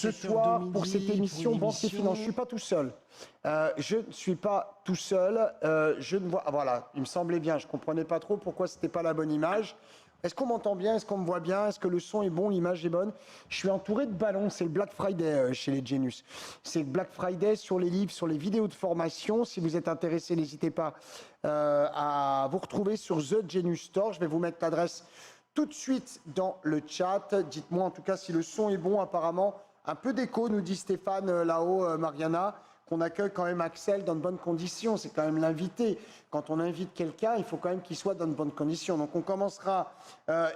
Ce soir, pour cette émission Banque et Finance, je ne suis pas tout seul. Je ne suis pas tout seul. Je ne vois. Ah, voilà, il me semblait bien. Je ne comprenais pas trop pourquoi ce n'était pas la bonne image. Est-ce qu'on m'entend bien? Est-ce qu'on me voit bien? Est-ce que le son est bon? L'image est bonne? Je suis entouré de ballons. C'est le Black Friday chez les Genius. C'est le Black Friday sur les livres, sur les vidéos de formation. Si vous êtes intéressé, n'hésitez pas à vous retrouver sur The Genius Store. Je vais vous mettre l'adresse tout de suite dans le chat. Dites-moi en tout cas si le son est bon. Apparemment, un peu d'écho, nous dit Stéphane là-haut, Mariana, qu'on accueille quand même Axel dans de bonnes conditions. C'est quand même l'invité. Quand on invite quelqu'un, il faut quand même qu'il soit dans de bonnes conditions. Donc on commencera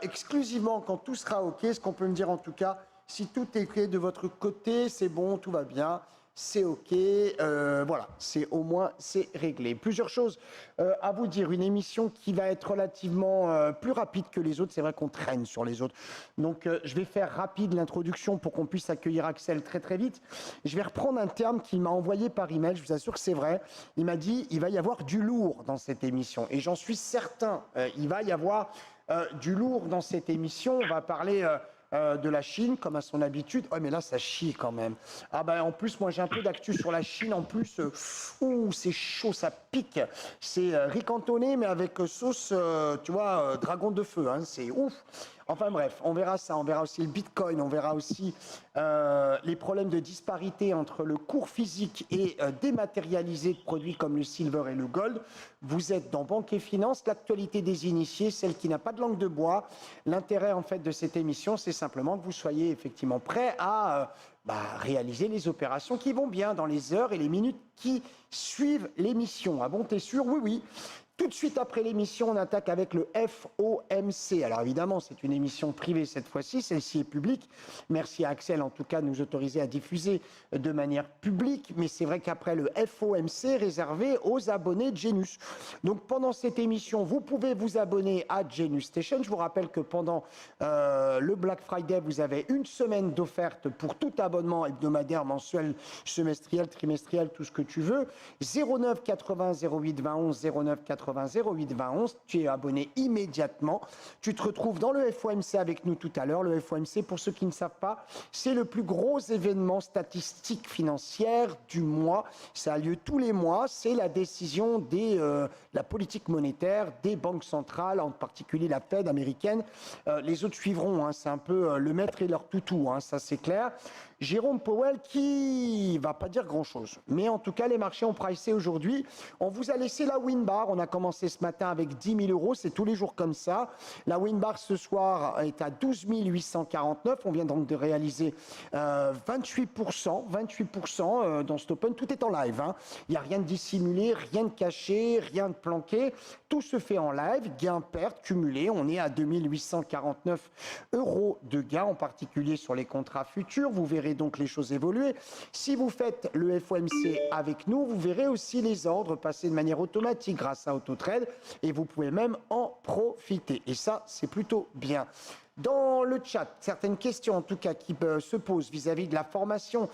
exclusivement quand tout sera OK. Ce qu'on peut me dire en tout cas, si tout est OK de votre côté, c'est bon, tout va bien. C'est OK, voilà, c'est au moins, c'est réglé. Plusieurs choses à vous dire. Une émission qui va être relativement plus rapide que les autres. C'est vrai qu'on traîne sur les autres. Donc, je vais faire rapide l'introduction pour qu'on puisse accueillir Axel très, très vite. Je vais reprendre un terme qu'il m'a envoyé par email. Je vous assure que c'est vrai. Il m'a dit, il va y avoir du lourd dans cette émission. Et j'en suis certain, il va y avoir du lourd dans cette émission. On va parler de la Chine, comme à son habitude. Oh, mais là, ça chie quand même. Ah ben, en plus, moi, j'ai un peu d'actu sur la Chine. En plus, c'est chaud, ça pique. C'est ricantonné, mais avec sauce, tu vois, dragon de feu. Hein, c'est ouf. Enfin bref, on verra ça. On verra aussi le Bitcoin. On verra aussi les problèmes de disparité entre le cours physique et dématérialisé de produits comme le silver et le gold. Vous êtes dans Banque et Finance, l'actualité des initiés, celle qui n'a pas de langue de bois. L'intérêt, en fait, de cette émission, c'est simplement que vous soyez effectivement prêts à réaliser les opérations qui vont bien dans les heures et les minutes qui suivent l'émission. Ah bon, t'es sûr? Oui, oui. Tout de suite après l'émission, on attaque avec le FOMC. Alors évidemment, c'est une émission privée cette fois-ci, celle-ci est publique. Merci à Axel en tout cas de nous autoriser à diffuser de manière publique. Mais c'est vrai qu'après le FOMC, réservé aux abonnés de Genius. Donc pendant cette émission, vous pouvez vous abonner à Genius Station. Je vous rappelle que pendant le Black Friday, vous avez une semaine d'offerte pour tout abonnement hebdomadaire, mensuel, semestriel, trimestriel, tout ce que tu veux. 09 80 08 20 11 09 80 08 20 11. Tu es abonné immédiatement. Tu te retrouves dans le FOMC avec nous tout à l'heure. Le FOMC, pour ceux qui ne savent pas, c'est le plus gros événement statistique financier du mois. Ça a lieu tous les mois. C'est la décision de la politique monétaire des banques centrales, en particulier la Fed américaine. Les autres suivront. Hein. C'est un peu le maître et leur toutou. Hein. Ça, c'est clair. Jérôme Powell qui va pas dire grand-chose. Mais en tout cas, les marchés ont pricé aujourd'hui. On vous a laissé la win bar. On a commencé ce matin avec 10 000 euros. C'est tous les jours comme ça. La win bar ce soir est à 12 849. On vient donc de réaliser 28%. 28% dans cet open. Tout est en live. Hein. Il n'y a rien de dissimulé, rien de caché, rien de planqué. Tout se fait en live. Gain-perte cumulé. On est à 2 849 euros de gain, en particulier sur les contrats futurs. Vous verrez donc les choses évoluer. Si vous faites le FOMC avec nous, vous verrez aussi les ordres passer de manière automatique grâce à AutoTrade et vous pouvez même en profiter. Et ça, c'est plutôt bien. Dans le chat, certaines questions en tout cas qui se posent vis-à-vis de la formation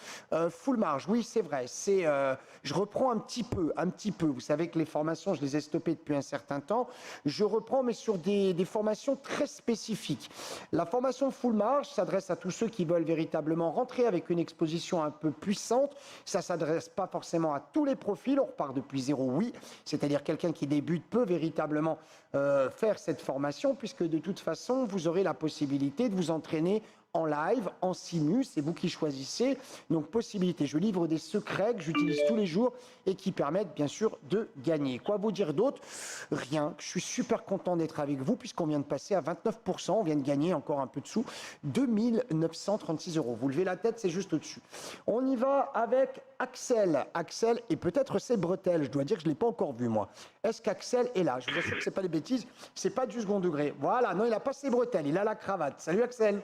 full marge. Oui, c'est vrai. Je reprends un petit peu. Vous savez que les formations, je les ai stoppées depuis un certain temps. Je reprends, mais sur des formations très spécifiques. La formation full marge s'adresse à tous ceux qui veulent véritablement rentrer avec une exposition un peu puissante. Ça s'adresse pas forcément à tous les profils. On repart depuis zéro, oui. C'est-à-dire quelqu'un qui débute peut véritablement faire cette formation, puisque de toute façon, vous aurez la possibilité de vous entraîner en live, en simu, c'est vous qui choisissez. Donc, possibilité. Je livre des secrets que j'utilise tous les jours et qui permettent, bien sûr, de gagner. Quoi vous dire d'autre? Rien. Je suis super content d'être avec vous puisqu'on vient de passer à 29%. On vient de gagner encore un peu dessous. 2 936 euros. Vous levez la tête, c'est juste au-dessus. On y va avec Axel. Axel et peut-être ses bretelles. Je dois dire que je ne l'ai pas encore vu, moi. Est-ce qu'Axel est là? Je vous assure que ce n'est pas des bêtises. Ce n'est pas du second degré. Voilà. Non, il n'a pas ses bretelles. Il a la cravate. Salut, Axel.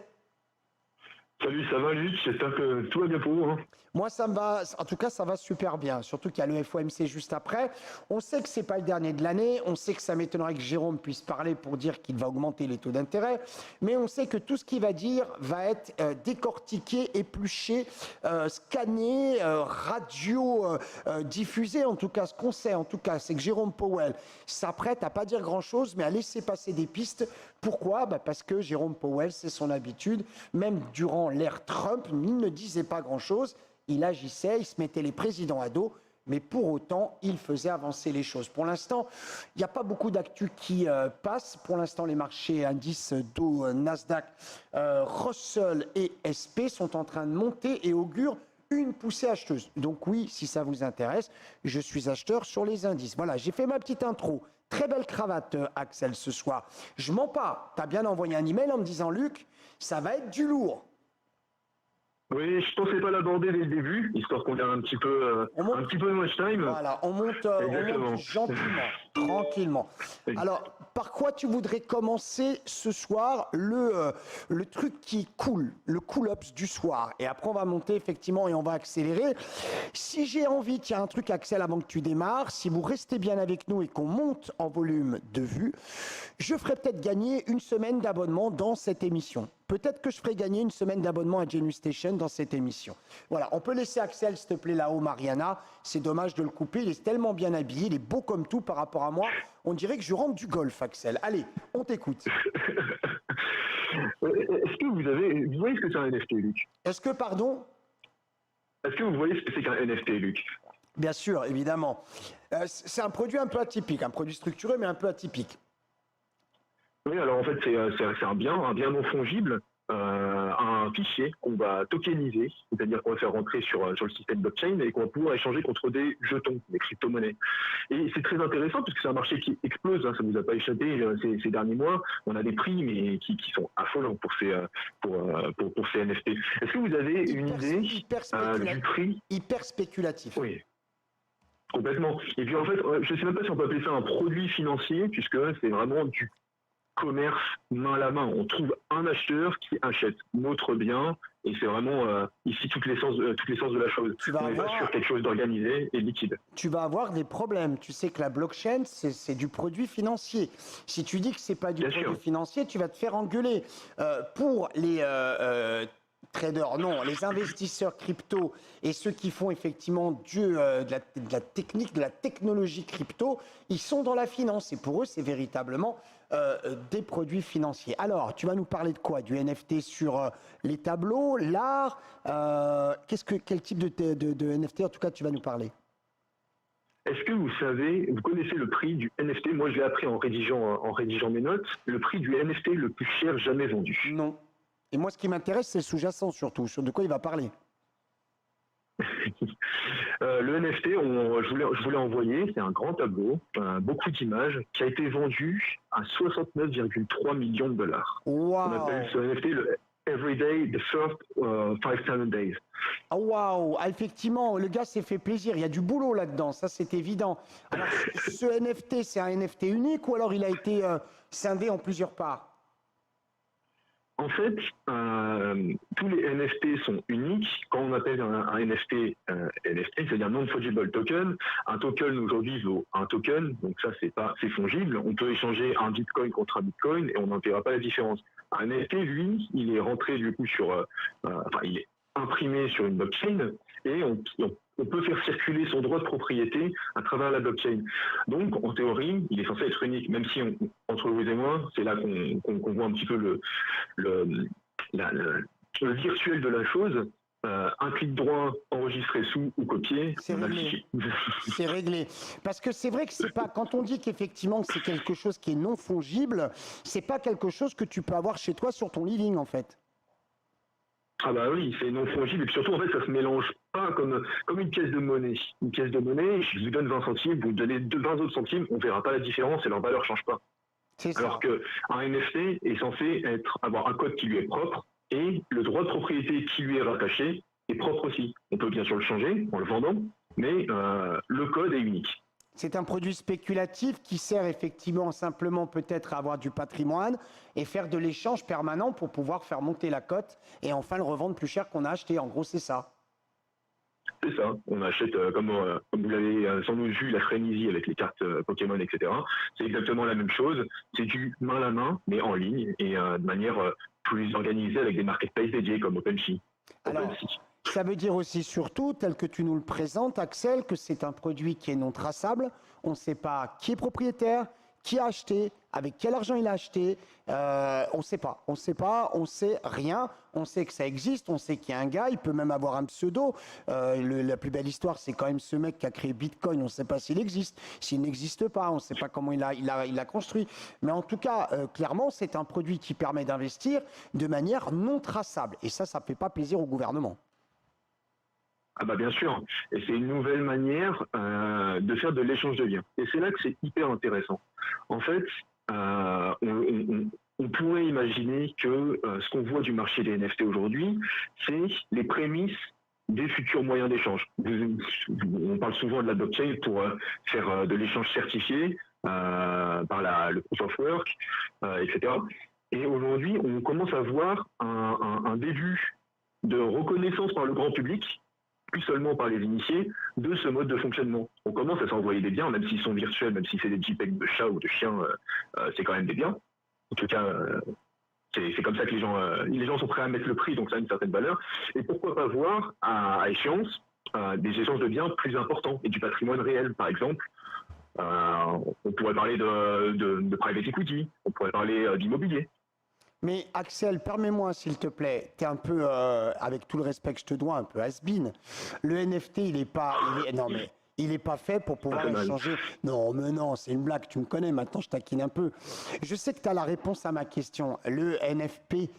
Salut, ça va Luc? J'espère que tout va bien pour vous. Hein. Moi, ça me va, en tout cas, ça va super bien. Surtout qu'il y a le FOMC juste après. On sait que c'est pas le dernier de l'année. On sait que ça m'étonnerait que Jérôme puisse parler pour dire qu'il va augmenter les taux d'intérêt. Mais on sait que tout ce qu'il va dire va être décortiqué, épluché, scanné, diffusé. En tout cas, ce qu'on sait, en tout cas, c'est que Jérôme Powell s'apprête à pas dire grand-chose, mais à laisser passer des pistes Pourquoi? Parce que Jérôme Powell, c'est son habitude, même durant l'ère Trump, il ne disait pas grand-chose, il agissait, il se mettait les présidents à dos, mais pour autant, il faisait avancer les choses. Pour l'instant, il n'y a pas beaucoup d'actu qui passent. Pour l'instant, les marchés indices Dow, Nasdaq, Russell et SP sont en train de monter et augurent une poussée acheteuse. Donc oui, si ça vous intéresse, je suis acheteur sur les indices. Voilà, j'ai fait ma petite intro. Très belle cravate, Axel, ce soir. Je mens pas. Tu as bien envoyé un email en me disant, Luc, ça va être du lourd. Oui, je pensais pas l'aborder dès le début, histoire qu'on ait un petit peu de watch time. Voilà, on monte gentiment, tranquillement. Alors, par quoi tu voudrais commencer ce soir le truc qui coule, le cool-ups du soir? Et après, on va monter effectivement et on va accélérer. Si j'ai envie, tiens, un truc, Axel, avant que tu démarres, si vous restez bien avec nous et qu'on monte en volume de vues, je ferai peut-être gagner une semaine d'abonnement dans cette émission. Peut-être que je ferai gagner une semaine d'abonnement à Genius Station dans cette émission. Voilà, on peut laisser Axel, s'il te plaît, là-haut, Mariana. C'est dommage de le couper, il est tellement bien habillé, il est beau comme tout par rapport à moi. On dirait que je rentre du golf, Axel. Allez, on t'écoute. Est-ce que vous voyez ce que c'est un NFT, Luc? Est-ce que, pardon? Est-ce que vous voyez ce que c'est qu'un NFT, Luc? Bien sûr, évidemment. C'est un produit un peu atypique, un produit structuré, mais un peu atypique. Oui, alors en fait, c'est un bien non fongible, un fichier qu'on va tokeniser, c'est-à-dire qu'on va faire rentrer sur le système blockchain et qu'on va pouvoir échanger contre des jetons, des crypto-monnaies. Et c'est très intéressant parce que c'est un marché qui explose, hein, ça ne vous a pas échappé ces derniers mois. On a des prix mais qui sont affolants pour ces NFT. Est-ce que vous avez une idée du prix? Hyper spéculatif. Oui. Complètement. Et puis en fait, je ne sais même pas si on peut appeler ça un produit financier, puisque c'est vraiment du commerce main à la main. On trouve un acheteur qui achète notre bien et c'est vraiment ici toutes les sens de la chose. On n'est pas sur quelque chose d'organisé et liquide. Tu vas avoir des problèmes. Tu sais que la blockchain, c'est du produit financier. Si tu dis que c'est pas du produit financier, tu vas te faire engueuler. Pour les traders, non, les investisseurs crypto et ceux qui font effectivement de la technique, de la technologie crypto, ils sont dans la finance et pour eux, c'est véritablement des produits financiers. Alors, tu vas nous parler de quoi? Du NFT sur les tableaux, l'art, quel type de NFT en tout cas tu vas nous parler? Est-ce que vous connaissez le prix du NFT? Moi, je l'ai appris en rédigeant mes notes. Le prix du NFT le plus cher jamais vendu. Non. Et moi, ce qui m'intéresse, c'est le sous-jacent surtout. Sur de quoi il va parler? Le NFT, je voulais envoyer, c'est un grand tableau, beaucoup d'images, qui a été vendu à 69,3 millions de dollars. Wow. On appelle ce NFT le Everyday, the first 5,000 days. Ah waouh, effectivement, le gars s'est fait plaisir. Il y a du boulot là-dedans, ça c'est évident. Alors, ce NFT, c'est un NFT unique ou alors il a été scindé en plusieurs parts? En fait, tous les NFT sont uniques. Quand on appelle un NFT, c'est-à-dire non-fungible token, un token aujourd'hui vaut un token, donc ça c'est fongible. On peut échanger un bitcoin contre un bitcoin et on n'en verra pas la différence. Un NFT, lui, il est rentré du coup il est imprimé sur une blockchain et on peut faire circuler son droit de propriété à travers la blockchain. Donc, en théorie, il est censé être unique, même si, entre vous et moi, c'est là qu'on voit un petit peu le virtuel de la chose. Un clic droit, enregistrer sous ou copier, c'est réglé. C'est réglé. Parce que c'est vrai que c'est pas, quand on dit qu'effectivement c'est quelque chose qui est non fongible, c'est pas quelque chose que tu peux avoir chez toi sur ton living en fait. Ah bah oui, c'est non fongible et puis surtout en fait ça se mélange pas comme une pièce de monnaie. Une pièce de monnaie, je vous donne 20 centimes, vous me donnez 20 autres centimes, on verra pas la différence et leur valeur change pas. Alors qu'un NFT est censé avoir un code qui lui est propre et le droit de propriété qui lui est rattaché est propre aussi. On peut bien sûr le changer en le vendant, mais le code est unique. C'est un produit spéculatif qui sert effectivement simplement peut-être à avoir du patrimoine et faire de l'échange permanent pour pouvoir faire monter la cote et enfin le revendre plus cher qu'on a acheté. En gros, c'est ça. C'est ça. On achète, comme vous l'avez sans doute vu, la frénésie avec les cartes Pokémon, etc. C'est exactement la même chose. C'est du main à la main, mais en ligne et de manière plus organisée avec des marketplaces dédiés comme OpenSea. Alors, ça veut dire aussi surtout, tel que tu nous le présentes, Axel, que c'est un produit qui est non traçable. On ne sait pas qui est propriétaire, qui a acheté, avec quel argent il a acheté. On ne sait pas. On sait rien. On sait que ça existe. On sait qu'il y a un gars. Il peut même avoir un pseudo. La plus belle histoire, c'est quand même ce mec qui a créé Bitcoin. On ne sait pas s'il existe. S'il n'existe pas, on ne sait pas comment il a construit. Mais en tout cas, clairement, c'est un produit qui permet d'investir de manière non traçable. Et ça ne fait pas plaisir au gouvernement. Ah bah bien sûr, et c'est une nouvelle manière de faire de l'échange de biens. Et c'est là que c'est hyper intéressant. En fait, on pourrait imaginer que ce qu'on voit du marché des NFT aujourd'hui, c'est les prémices des futurs moyens d'échange. On parle souvent de la blockchain pour faire de l'échange certifié par le proof of work, etc. Et aujourd'hui, on commence à voir un début de reconnaissance par le grand public, plus seulement par les initiés, de ce mode de fonctionnement. On commence à s'envoyer des biens, même s'ils sont virtuels, même si c'est des JPEG de chats ou de chiens, c'est quand même des biens. En tout cas, c'est comme ça que les gens sont prêts à mettre le prix, donc ça a une certaine valeur. Et pourquoi pas voir à échéance des échanges de biens plus importants et du patrimoine réel, par exemple. On pourrait parler de private equity, on pourrait parler d'immobilier. Mais Axel, permets-moi s'il te plaît, tu es un peu, avec tout le respect que je te dois, un peu has-been. Le NFT, il n'est pas fait pour pouvoir échanger. Non, mais non, c'est une blague, tu me connais, maintenant je taquine un peu. Je sais que tu as la réponse à ma question. Le NFP,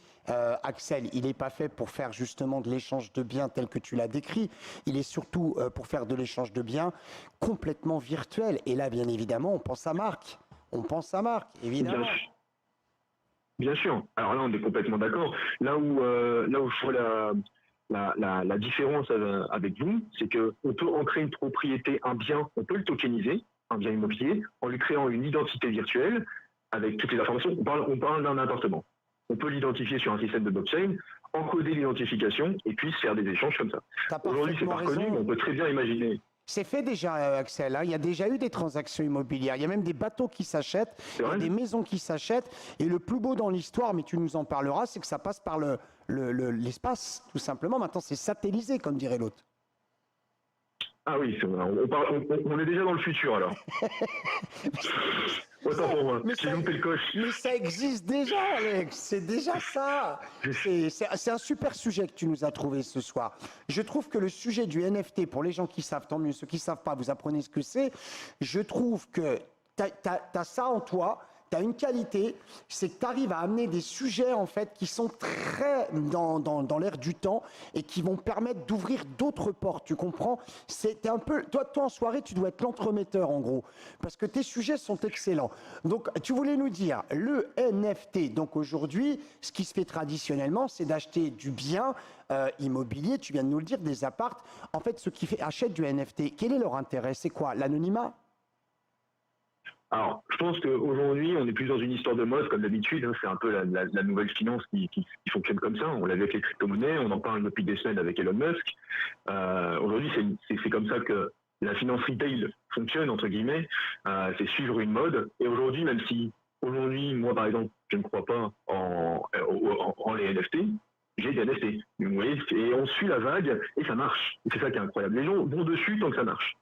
Axel, il n'est pas fait pour faire justement de l'échange de biens tel que tu l'as décrit. Il est surtout pour faire de l'échange de biens complètement virtuel. Et là, bien évidemment, on pense à Marc. Évidemment. Bien sûr. Alors là, on est complètement d'accord. Là où je vois la différence avec vous, c'est qu'on peut en créer une propriété, un bien, on peut le tokeniser, un bien immobilier, en lui créant une identité virtuelle avec toutes les informations. On parle d'un appartement. On peut l'identifier sur un système de blockchain, encoder l'identification et puis faire des échanges comme ça. Aujourd'hui, c'est pas reconnu, mais on peut très bien imaginer. C'est fait déjà, Axel. Hein. Il y a déjà eu des transactions immobilières. Il y a même des bateaux qui s'achètent, il y a des maisons qui s'achètent. Et le plus beau dans l'histoire, mais tu nous en parleras, c'est que ça passe par l'espace, tout simplement. Maintenant, c'est satellisé, comme dirait l'autre. Ah oui, on est déjà dans le futur, alors. Autant pour moi, j'ai loupé le coche. Mais ça existe déjà, Alex, c'est déjà ça. C'est un super sujet que tu nous as trouvé ce soir. Je trouve que le sujet du NFT, pour les gens qui savent, tant mieux, ceux qui ne savent pas, vous apprenez ce que c'est. Je trouve que tu as ça en toi. Tu as une qualité, c'est que tu arrives à amener des sujets en fait qui sont très dans l'air du temps et qui vont permettre d'ouvrir d'autres portes, tu comprends? C'est un peu toi en soirée, tu dois être l'entremetteur en gros parce que tes sujets sont excellents. Donc tu voulais nous dire le NFT. Donc aujourd'hui, ce qui se fait traditionnellement, c'est d'acheter du bien immobilier, tu viens de nous le dire, des appartes. En fait, ceux qui achètent du NFT, quel est leur intérêt? C'est quoi? L'anonymat? Alors, je pense qu'aujourd'hui, on est plus dans une histoire de mode, comme d'habitude. Hein, c'est un peu la nouvelle finance qui fonctionne comme ça. On l'a vu avec les crypto-monnaies, on en parle depuis des semaines avec Elon Musk. Aujourd'hui, c'est comme ça que la finance retail fonctionne, entre guillemets. C'est suivre une mode. Et aujourd'hui, même si, moi, par exemple, je ne crois pas en les NFT, j'ai des NFT. Vous voyez, et on suit la vague et ça marche. C'est ça qui est incroyable. Les gens vont dessus tant que ça marche.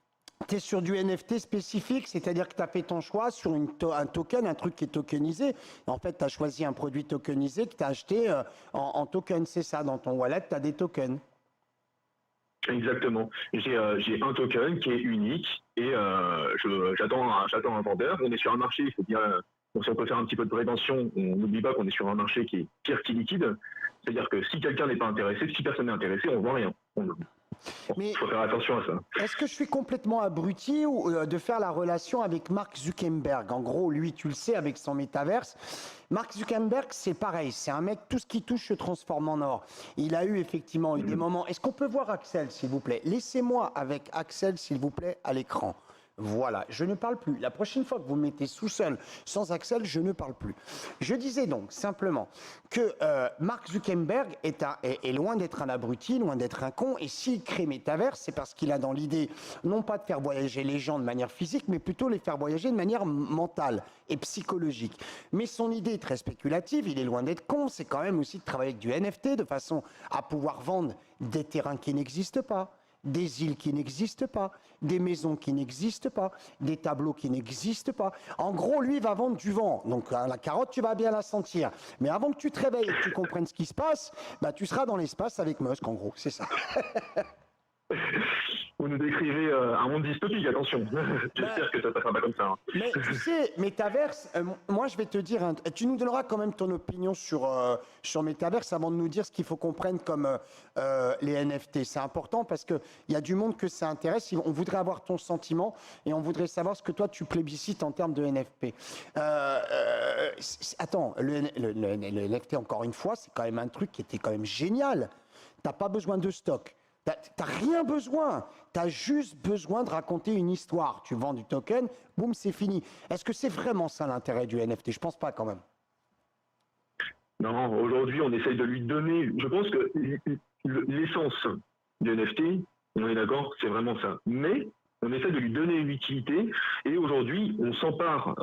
Tu es sur du NFT spécifique, c'est-à-dire que tu as fait ton choix sur un token, un truc qui est tokenisé. En fait, tu as choisi un produit tokenisé que tu as acheté en token, c'est ça. Dans ton wallet, tu as des tokens. Exactement. J'ai un token qui est unique et j'attends un vendeur. On est sur un marché, il faut bien. Donc si on peut faire un petit peu de prévention, on n'oublie pas qu'on est sur un marché qui est pire qu'il liquide. C'est-à-dire que si quelqu'un n'est pas intéressé, si personne n'est intéressé, on ne vend rien. Mais il faut faire attention à ça. Est-ce que je suis complètement abruti de faire la relation avec Mark Zuckerberg? En gros, lui, tu le sais, avec son métaverse. Mark Zuckerberg, c'est pareil. C'est un mec, tout ce qui touche se transforme en or. Il a eu effectivement des moments. Est-ce qu'on peut voir Axel, s'il vous plaît? Laissez-moi avec Axel, s'il vous plaît, à l'écran. Voilà, je ne parle plus. La prochaine fois que vous me mettez sous seul, sans Axel, je ne parle plus. Je disais donc simplement que Mark Zuckerberg est loin d'être un abruti, loin d'être un con. Et s'il crée Metaverse, c'est parce qu'il a dans l'idée, non pas de faire voyager les gens de manière physique, mais plutôt les faire voyager de manière mentale et psychologique. Mais son idée est très spéculative, il est loin d'être con. C'est quand même aussi de travailler avec du NFT de façon à pouvoir vendre des terrains qui n'existent pas, des îles qui n'existent pas, des maisons qui n'existent pas, des tableaux qui n'existent pas. En gros, lui, il va vendre du vent. Donc, la carotte, tu vas bien la sentir. Mais avant que tu te réveilles et que tu comprennes ce qui se passe, bah, tu seras dans l'espace avec Musk, en gros. C'est ça. Vous nous décrivez un monde dystopique, attention. J'espère que ça ne passera pas comme ça. Hein. Mais tu sais, Metaverse, moi je vais te dire, tu nous donneras quand même ton opinion sur Metaverse avant de nous dire ce qu'il faut qu'on prenne comme les NFT. C'est important parce qu'il y a du monde que ça intéresse. On voudrait avoir ton sentiment et on voudrait savoir ce que toi tu plébiscites en termes de NFT. Attends, le NFT, encore une fois, c'est quand même un truc qui était quand même génial. T'as pas besoin de stock. T'as rien besoin. T'as juste besoin de raconter une histoire. Tu vends du token, boum, c'est fini. Est-ce que c'est vraiment ça l'intérêt du NFT? Je pense pas quand même. Non, aujourd'hui, on essaye de lui donner. Je pense que l'essence du NFT, on est d'accord, c'est vraiment ça. Mais on essaie de lui donner une utilité et aujourd'hui, on s'empare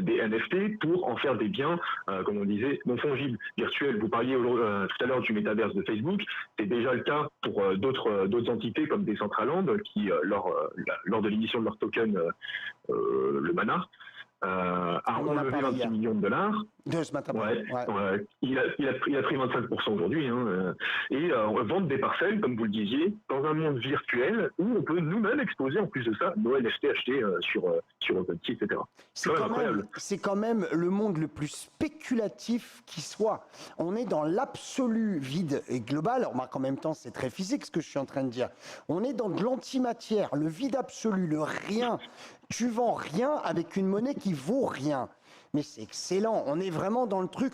des NFT pour en faire des biens, comme on disait, non fongibles, virtuels. Vous parliez tout à l'heure du métaverse de Facebook. C'est déjà le cas pour d'autres entités comme Decentraland qui, lors de l'émission de leur token, le Mana, a relevé 26 millions de dollars. De ce matin. Ouais. Il a pris 25% aujourd'hui. Et vendre des parcelles, comme vous le disiez, dans un monde virtuel où on peut nous-mêmes exposer en plus de ça nos NFT achetés sur OpenSea, etc. C'est quand même le monde le plus spéculatif qui soit. On est dans l'absolu vide et global. Remarque, en même temps, c'est très physique ce que je suis en train de dire. On est dans de l'antimatière, le vide absolu, le rien. Tu vends rien avec une monnaie qui vaut rien. Mais c'est excellent, on est vraiment dans le truc.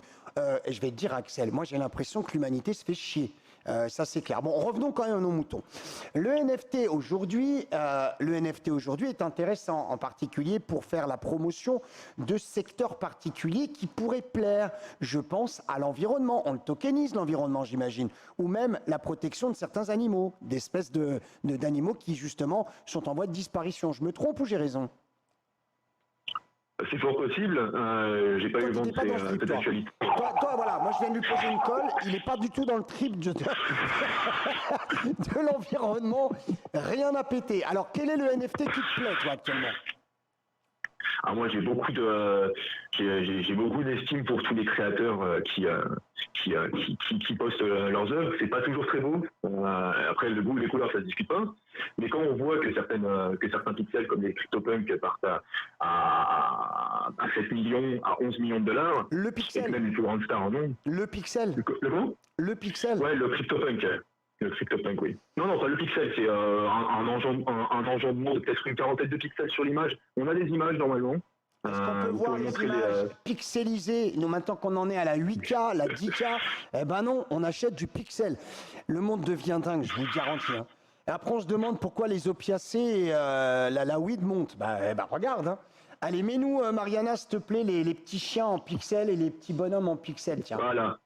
Et je vais te dire, Axel, moi j'ai l'impression que l'humanité se fait chier. Ça c'est clair. Bon, revenons quand même à nos moutons. Le NFT aujourd'hui est intéressant, en particulier pour faire la promotion de secteurs particuliers qui pourraient plaire. Je pense à l'environnement. On le tokenise l'environnement, j'imagine, ou même la protection de certains animaux, d'espèces d'animaux qui justement sont en voie de disparition. Je me trompe ou j'ai raison? C'est fort possible. J'ai pas eu le vent de cette actualité. Toi, voilà, moi je viens de lui poser une colle. Il n'est pas du tout dans le trip de l'environnement. Rien à péter. Alors, quel est le NFT qui te plaît, toi, actuellement? Alors moi, j'ai beaucoup d'estime pour tous les créateurs qui postent leurs œuvres. C'est pas toujours très beau. Après, le goût, les couleurs, ça se discute pas. Mais quand on voit que certains pixels comme les CryptoPunks partent à 7 millions, à 11 millions de dollars, le pixel, et même une plus grande star en nom. Le pixel. Le pixel. Ouais, le CryptoPunk. Le CryptoPunk, oui. Non, pas le pixel, c'est un enjambement de peut-être une quarantaine de pixels sur l'image. On a des images normalement. Est-ce qu'on peut voir les images pixelisées? Nous, maintenant qu'on en est à la 8K, la 10K, eh ben non, on achète du pixel. Le monde devient dingue, je vous le garantis. Hein. Et après, on se demande pourquoi les opiacés et la weed montent. Regarde. Hein. Allez, mets-nous, Mariana, s'il te plaît, les petits chiens en pixel et les petits bonhommes en pixel. Tiens. Voilà.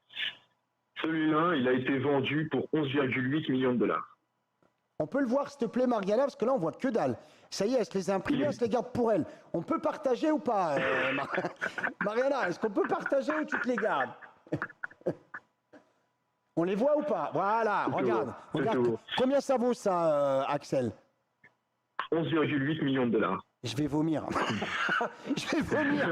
Celui-là, il a été vendu pour 11,8 millions de dollars. On peut le voir, s'il te plaît, Mariana, parce que là, on voit que dalle. Ça y est, elle se les a imprimées, elle se les garde pour elle. On peut partager ou pas, Mariana, est-ce qu'on peut partager ou tu te les gardes? On les voit ou pas? Voilà, regarde. Combien ça vaut, ça, Axel? 11,8 millions de dollars. Je vais vomir. Je vais vomir.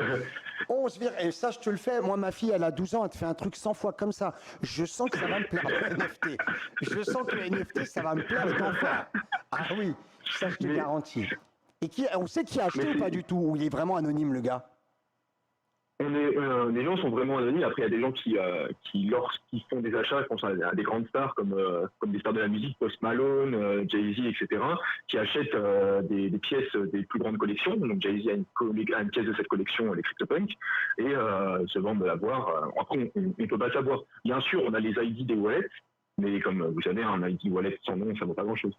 11, et ça, je te le fais. Moi, ma fille, elle a 12 ans, elle te fait un truc 100 fois comme ça. Je sens que ça va me plaire, le NFT. Je sens que le NFT, ça va me plaire d'enfer. Ah oui, ça, je te garantis. Et on sait qui a acheté ou pas du tout? Ou il est vraiment anonyme, le gars? Les gens sont vraiment anonymes. Après, il y a des gens qui lorsqu'ils font des achats, je pense à des grandes stars comme des stars de la musique, Post Malone, Jay-Z, etc., qui achètent des pièces des plus grandes collections. Donc Jay-Z a une pièce de cette collection, les CryptoPunks, et se vendent de l'avoir. Après, on ne peut pas savoir. Bien sûr, on a les ID des wallets, mais comme vous savez, un ID wallet sans nom, ça ne vaut pas grand-chose.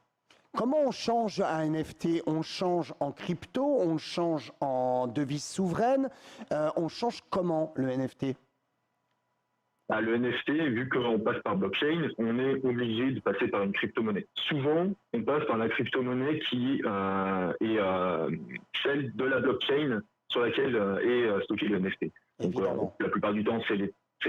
Comment on change un NFT? On change en crypto, on change en devise souveraine, on change comment le NFT? Le NFT, vu qu'on passe par blockchain, on est obligé de passer par une crypto-monnaie. Souvent, on passe par la crypto-monnaie qui est celle de la blockchain sur laquelle est stocké le NFT. Donc, la plupart du temps, c'est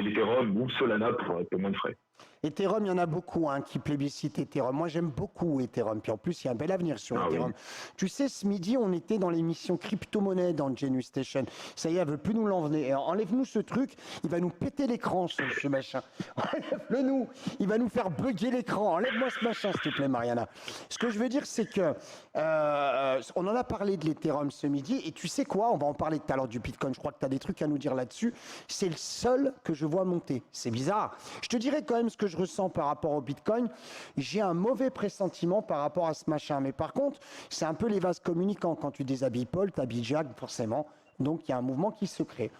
l'Ethereum ou Solana pour moins de frais. Ethereum, il y en a beaucoup qui plébiscitent Ethereum. Moi, j'aime beaucoup Ethereum. Puis en plus, il y a un bel avenir sur Ethereum. Oui. Tu sais, ce midi, on était dans l'émission crypto-monnaie dans Genius Station. Ça y est, elle veut plus nous l'enlever. Enlève-nous ce truc, il va nous péter l'écran, ce machin. Enlève-le nous, il va nous faire bugger l'écran. Enlève-moi ce machin, s'il te plaît, Mariana. Ce que je veux dire, c'est que on en a parlé de l'Ethereum ce midi. Et tu sais quoi, on va en parler tout à l'heure du Bitcoin. Je crois que tu as des trucs à nous dire là-dessus. C'est le seul que je vois monter. C'est bizarre. Je te dirais quand même ce que je ressens par rapport au Bitcoin. J'ai un mauvais pressentiment par rapport à ce machin. Mais par contre, c'est un peu les vases communicants. Quand tu déshabilles Paul, tu habilles Jack, forcément. Donc, il y a un mouvement qui se crée.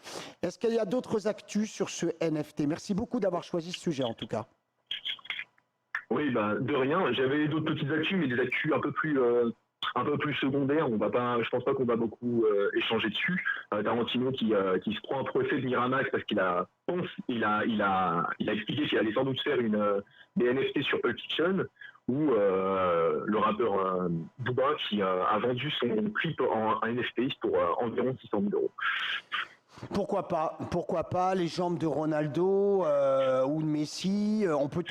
Est-ce qu'il y a d'autres actus sur ce NFT? Merci beaucoup d'avoir choisi ce sujet, en tout cas. Oui, de rien. J'avais d'autres petites actus, mais des actus un peu plus secondaires. Je pense pas qu'on va beaucoup échanger dessus. Tarantino qui se prend un procès de Miramax parce qu'il a expliqué qu'il allait sans doute faire des NFT sur Pulp Fiction, ou le rappeur Booba qui a vendu son clip en NFT pour environ 600 000 €. Pourquoi pas les jambes de Ronaldo ou de Messi, on peut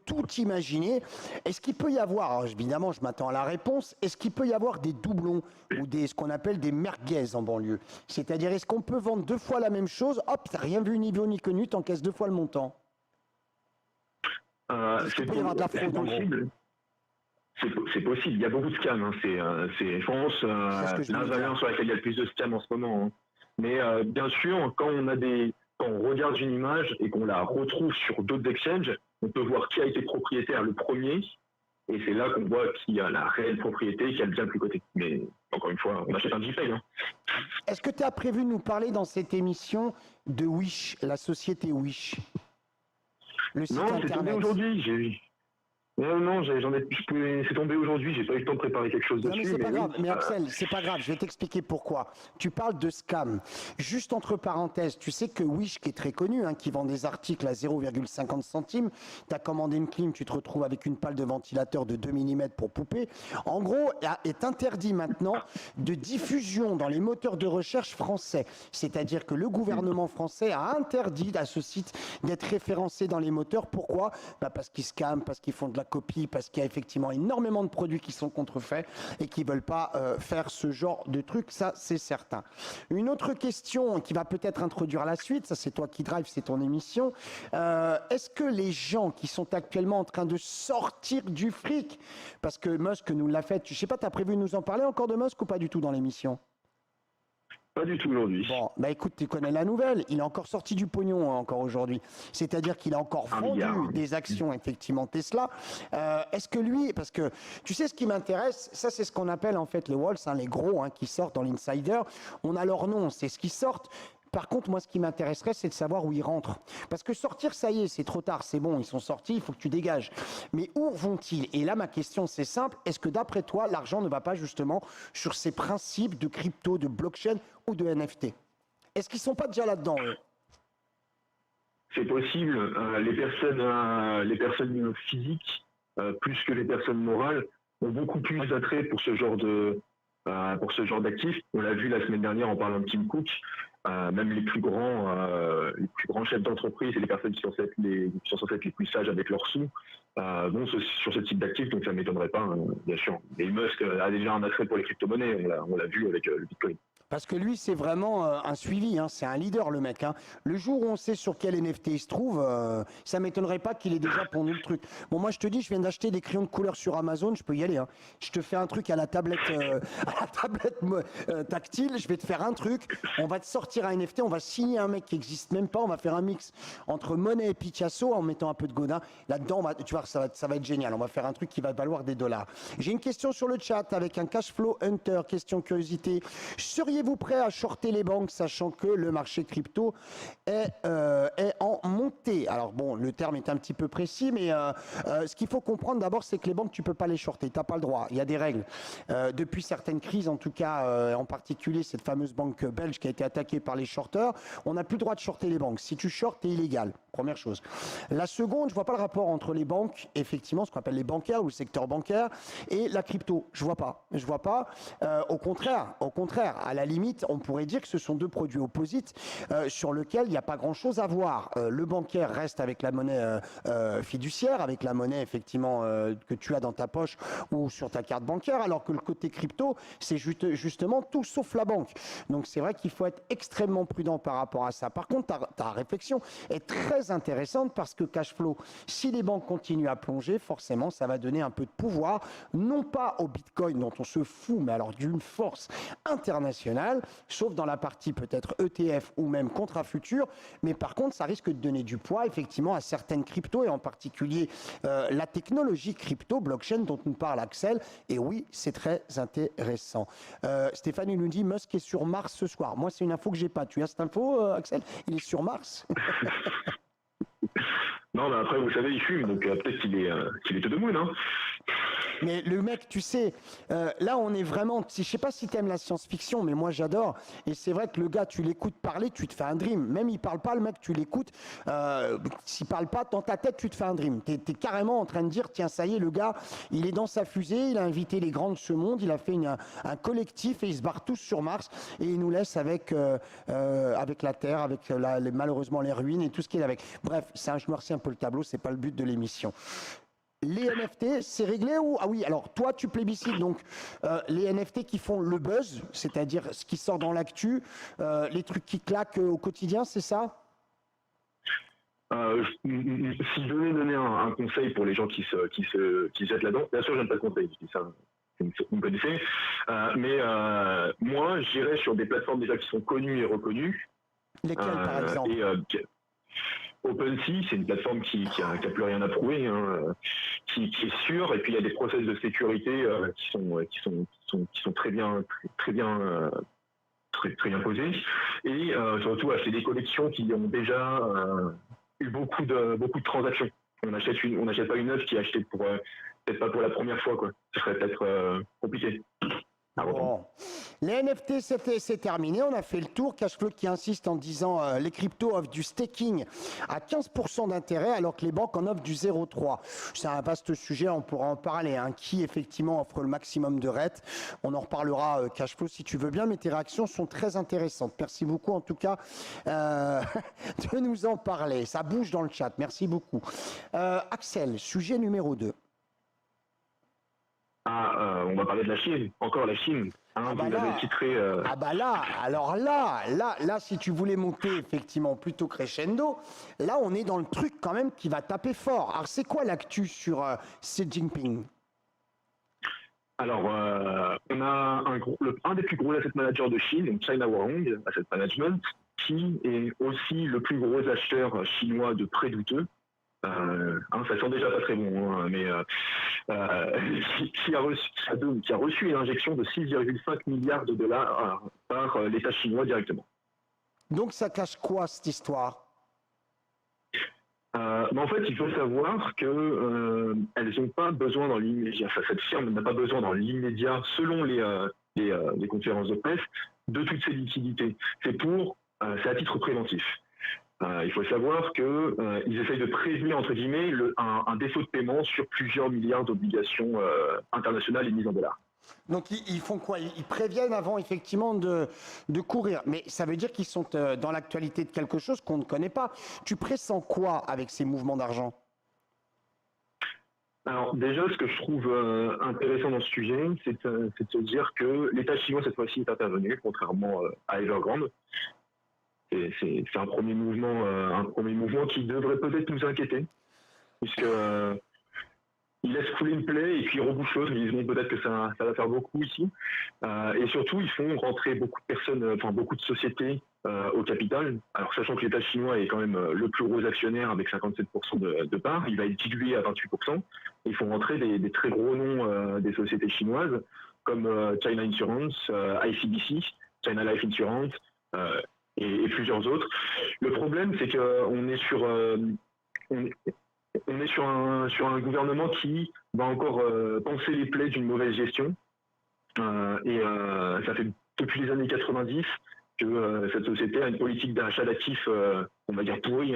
tout imaginer. Est-ce qu'il peut y avoir, alors évidemment je m'attends à la réponse, est-ce qu'il peut y avoir des doublons ou ce qu'on appelle des merguez en banlieue? C'est-à-dire, est-ce qu'on peut vendre 2 fois la même chose, hop, t'as rien vu ni vu ni connu, t'encaisses 2 fois le montant? C'est possible. C'est possible, il y a beaucoup de scams. Je pense, l'un sur laquelle il y a le plus de scams en ce moment. Mais bien sûr, quand on regarde une image et qu'on la retrouve sur d'autres exchanges, on peut voir qui a été propriétaire le premier, et c'est là qu'on voit qui a la réelle propriété et qui a le bien plus côté. Mais encore une fois, on achète un JPEG. Est-ce que tu as prévu de nous parler dans cette émission de Wish, la société Wish, le site internet? Non, c'est tombé aujourd'hui. Non, c'est tombé aujourd'hui, j'ai pas eu le temps de préparer quelque chose dessus. Mais c'est pas grave, mais Axel, c'est pas grave, je vais t'expliquer pourquoi. Tu parles de scam. Juste entre parenthèses, tu sais que Wish, qui est très connu, qui vend des articles à 0,50 centimes, tu as commandé une clim, tu te retrouves avec une pale de ventilateur de 2 mm pour poupée. En gros, est interdit maintenant de diffusion dans les moteurs de recherche français. C'est-à-dire que le gouvernement français a interdit à ce site d'être référencé dans les moteurs. Pourquoi? Parce qu'ils scamment, parce qu'ils font de la copie, parce qu'il y a effectivement énormément de produits qui sont contrefaits et qui ne veulent pas faire ce genre de truc, ça c'est certain. Une autre question qui va peut-être introduire la suite, ça c'est toi qui drive, c'est ton émission, est-ce que les gens qui sont actuellement en train de sortir du fric, parce que Musk nous l'a fait, je sais pas, tu as prévu de nous en parler encore de Musk ou pas du tout dans l'émission? Pas du tout aujourd'hui. Bon, écoute, tu connais la nouvelle. Il est encore sorti du pognon encore aujourd'hui. C'est-à-dire qu'il a encore vendu des actions, effectivement, Tesla. Est-ce que lui, parce que tu sais ce qui m'intéresse, ça c'est ce qu'on appelle en fait les walls, les gros qui sortent dans l'insider. On a leur nom, c'est ce qui sortent. Par contre, moi, ce qui m'intéresserait, c'est de savoir où ils rentrent. Parce que sortir, ça y est, c'est trop tard, c'est bon, ils sont sortis, il faut que tu dégages. Mais où vont-ils? Et là, ma question, c'est simple. Est-ce que d'après toi, l'argent ne va pas justement sur ces principes de crypto, de blockchain ou de NFT? Est-ce qu'ils ne sont pas déjà là-dedans, eux? C'est possible. Les personnes physiques, plus que les personnes morales, ont beaucoup plus d'attrait pour ce genre d'actifs. On l'a vu la semaine dernière en parlant de Tim Cook. Même les plus grands chefs d'entreprise et les personnes qui sont censées être les plus sages avec leurs sous vont sur ce type d'actifs, donc ça ne m'étonnerait pas, bien sûr. Et Musk a déjà un attrait pour les crypto-monnaies, on l'a vu avec le Bitcoin. Parce que lui, c'est vraiment un suivi, c'est un leader, le mec. Le jour où on sait sur quel NFT il se trouve, ça ne m'étonnerait pas qu'il ait déjà pour nous le truc. Bon, moi, je te dis, je viens d'acheter des crayons de couleur sur Amazon, je peux y aller. Je te fais un truc à la tablette, tactile, je vais te faire un truc, on va te sortir un NFT, on va signer un mec qui n'existe même pas, on va faire un mix entre Monet et Picasso en mettant un peu de Godin. Là-dedans, tu vois, ça va être génial, on va faire un truc qui va valoir des dollars. J'ai une question sur le chat avec un Cashflow Hunter, question curiosité. Seriez-vous prêt à shorter les banques, sachant que le marché crypto est en montée? Alors bon, le terme est un petit peu précis, mais ce qu'il faut comprendre d'abord, c'est que les banques, tu peux pas les shorter, tu n'as pas le droit, il y a des règles. Depuis certaines crises, en tout cas, en particulier cette fameuse banque belge qui a été attaquée par les shorteurs, on n'a plus le droit de shorter les banques. Si tu shortes, t'es illégal, première chose. La seconde, je vois pas le rapport entre les banques, effectivement, ce qu'on appelle les bancaires ou le secteur bancaire, et la crypto. Je vois pas. Au contraire, à la limite, on pourrait dire que ce sont deux produits opposites sur lesquels il n'y a pas grand-chose à voir. Le bancaire reste avec la monnaie fiduciaire, avec la monnaie effectivement que tu as dans ta poche ou sur ta carte bancaire, alors que le côté crypto, c'est justement tout sauf la banque. Donc c'est vrai qu'il faut être extrêmement prudent par rapport à ça. Par contre, ta réflexion est très intéressante parce que Cashflow, si les banques continuent à plonger, forcément, ça va donner un peu de pouvoir, non pas au Bitcoin dont on se fout, mais alors d'une force internationale, sauf dans la partie peut-être ETF ou même contrat futur, mais par contre, ça risque de donner du poids effectivement à certaines cryptos et en particulier la technologie crypto, blockchain dont nous parle Axel. Et oui, c'est très intéressant. Stéphane, il nous dit Musk est sur Mars ce soir. Moi, c'est une info que j'ai pas. Tu as cette info, Axel? Il est sur Mars? Non, mais après, vous savez, il fume, donc peut-être qu'il est tout de moon, hein. Mais le mec, tu sais, là on est vraiment, je sais pas si tu aimes la science-fiction, mais moi j'adore. Et c'est vrai que le gars, tu l'écoutes parler, tu te fais un dream. Même il parle pas, le mec, tu l'écoutes. S'il parle pas, dans ta tête, tu te fais un dream. T'es carrément en train de dire, tiens, ça y est, le gars, il est dans sa fusée, il a invité les grands de ce monde, il a fait un collectif et ils se barrent tous sur Mars et il nous laisse avec la Terre, avec malheureusement les ruines et tout ce qu'il y a avec. Bref, je me remercie un peu le tableau, c'est pas le but de l'émission. Les NFT, c'est réglé ou... Ah oui, alors toi, tu plébiscites donc les NFT qui font le buzz, c'est-à-dire ce qui sort dans l'actu, les trucs qui claquent au quotidien, c'est ça? Si je devais donner un conseil pour les gens qui se jettent là-dedans, bien sûr, je n'aime pas le conseil, je dis ça, vous me connaissez, mais moi, j'irais sur des plateformes déjà qui sont connues et reconnues. Lesquelles, par exemple? OpenSea, c'est une plateforme qui a plus rien à prouver, hein, qui est sûre, et puis il y a des process de sécurité qui sont très bien posés, et surtout acheter des collections qui ont déjà eu beaucoup de transactions. On n'achète pas une œuvre qui est achetée pour peut-être pas pour la première fois, quoi. Ce serait peut-être compliqué. Bon. Les NFT, c'est terminé. On a fait le tour. Cashflow qui insiste en disant les cryptos offrent du staking à 15% d'intérêt alors que les banques en offrent du 0,3. C'est un vaste sujet, on pourra en parler. Hein. Qui effectivement offre le maximum de RET? On en reparlera, Cashflow, si tu veux bien, mais tes réactions sont très intéressantes. Merci beaucoup en tout cas de nous en parler. Ça bouge dans le chat. Merci beaucoup. Axel, sujet numéro 2. On va parler de la Chine, encore la Chine. Hein, vous l'avez titré. Ah bah là, alors là, si tu voulais monter effectivement plutôt crescendo, là on est dans le truc quand même qui va taper fort. Alors c'est quoi l'actu sur Xi Jinping? Alors, on a un des plus gros asset managers de Chine, donc China Huarong Asset Management, qui est aussi le plus gros acheteur chinois de prêts douteux. Ça sent déjà pas très bon, hein, mais qui a reçu une injection de 6,5 milliards de dollars par l'État chinois directement. Donc ça cache quoi cette histoire? Mais en fait, il faut savoir que elles n'ont pas besoin dans l'immédiat. Cette firme n'a pas besoin dans l'immédiat, selon les conférences de presse, de toutes ces liquidités. C'est à titre préventif. Il faut savoir qu'ils essayent de prévenir, entre guillemets, un défaut de paiement sur plusieurs milliards d'obligations internationales émises en dollars. Donc ils font quoi? Ils préviennent avant effectivement de courir. Mais ça veut dire qu'ils sont dans l'actualité de quelque chose qu'on ne connaît pas. Tu pressens quoi avec ces mouvements d'argent? Alors déjà, ce que je trouve intéressant dans ce sujet, c'est de se dire que l'État chinois, cette fois-ci, est intervenu, contrairement à Evergrande. C'est un premier mouvement qui devrait peut-être nous inquiéter, puisque ils laissent couler une plaie et puis ils rebouchent l'autre. Ils disent peut-être que ça va faire beaucoup ici. Et surtout, ils font rentrer beaucoup de personnes, beaucoup de sociétés au capital. Alors sachant que l'État chinois est quand même le plus gros actionnaire avec 57% de parts, il va être dilué à 28%. Ils font rentrer des très gros noms des sociétés chinoises comme China Insurance, ICBC, China Life Insurance. Et plusieurs autres. Le problème, c'est qu'on est sur un gouvernement qui va encore penser les plaies d'une mauvaise gestion. Ça fait depuis les années 90 que cette société a une politique d'achat d'actifs, on va dire pourrie,